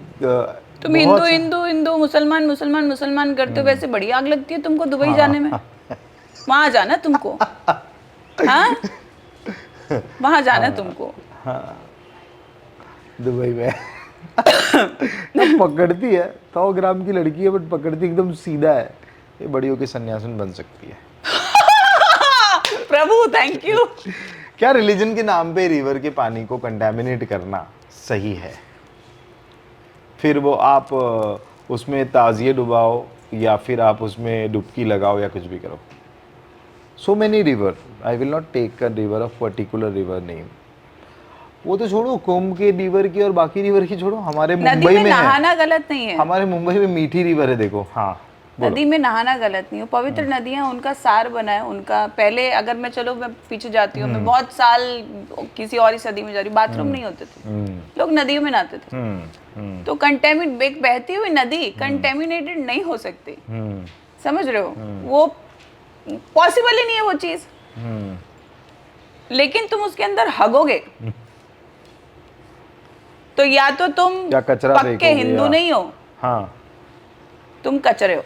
तुम हिंदू हिंदू हिंदू, मुसलमान मुसलमान मुसलमान करते हो, वैसे बड़ी आग लगती है तुमको दुबई जाने में। वहां जाना तुमको, हाँ वहां जाना तुमको। दुबई में ना पकड़ती है, 100 ग्राम की लड़की है बट पकड़ती एकदम सीधा है। ये बड़ी होके सन्यासिन बन सकती है। प्रभु थैंक यू। क्या रिलीजन के नाम पे रिवर के पानी को कंटेमिनेट करना सही है? फिर वो आप उसमें ताजिए डुबाओ या फिर आप उसमें डुबकी लगाओ या कुछ भी करो। So many river, I will not take a river of particular river name. वो तो छोड़ो, कुंभ के रिवर की और बाकी रिवर की छोड़ो, हमारे मुंबई में नहाना है, गलत नहीं है। हमारे मुंबई में मीठी रिवर है, देखो। हाँ बोलो। नदी में नहाना गलत नहीं है, पवित्र नदियां उनका सार बना है उनका। पहले अगर मैं चलो मैं पीछे जाती हूँ, मैं बहुत साल किसी और ही सदी में जा रही हूँ, बाथरूम नहीं होते थे, लोग नदियों में नहाते थे। तो कंटेमिनेट, बहती हुई नदी कंटेमिनेटेड नहीं हो सकती, समझ रहे हो? वो पॉसिबल ही नहीं है वो चीज। लेकिन तुम उसके अंदर हगोगे तो या तो तुम या कचरा पक्के फेंकोगे हिंदू या- नहीं हो, हाँ। तुम कचरे हो।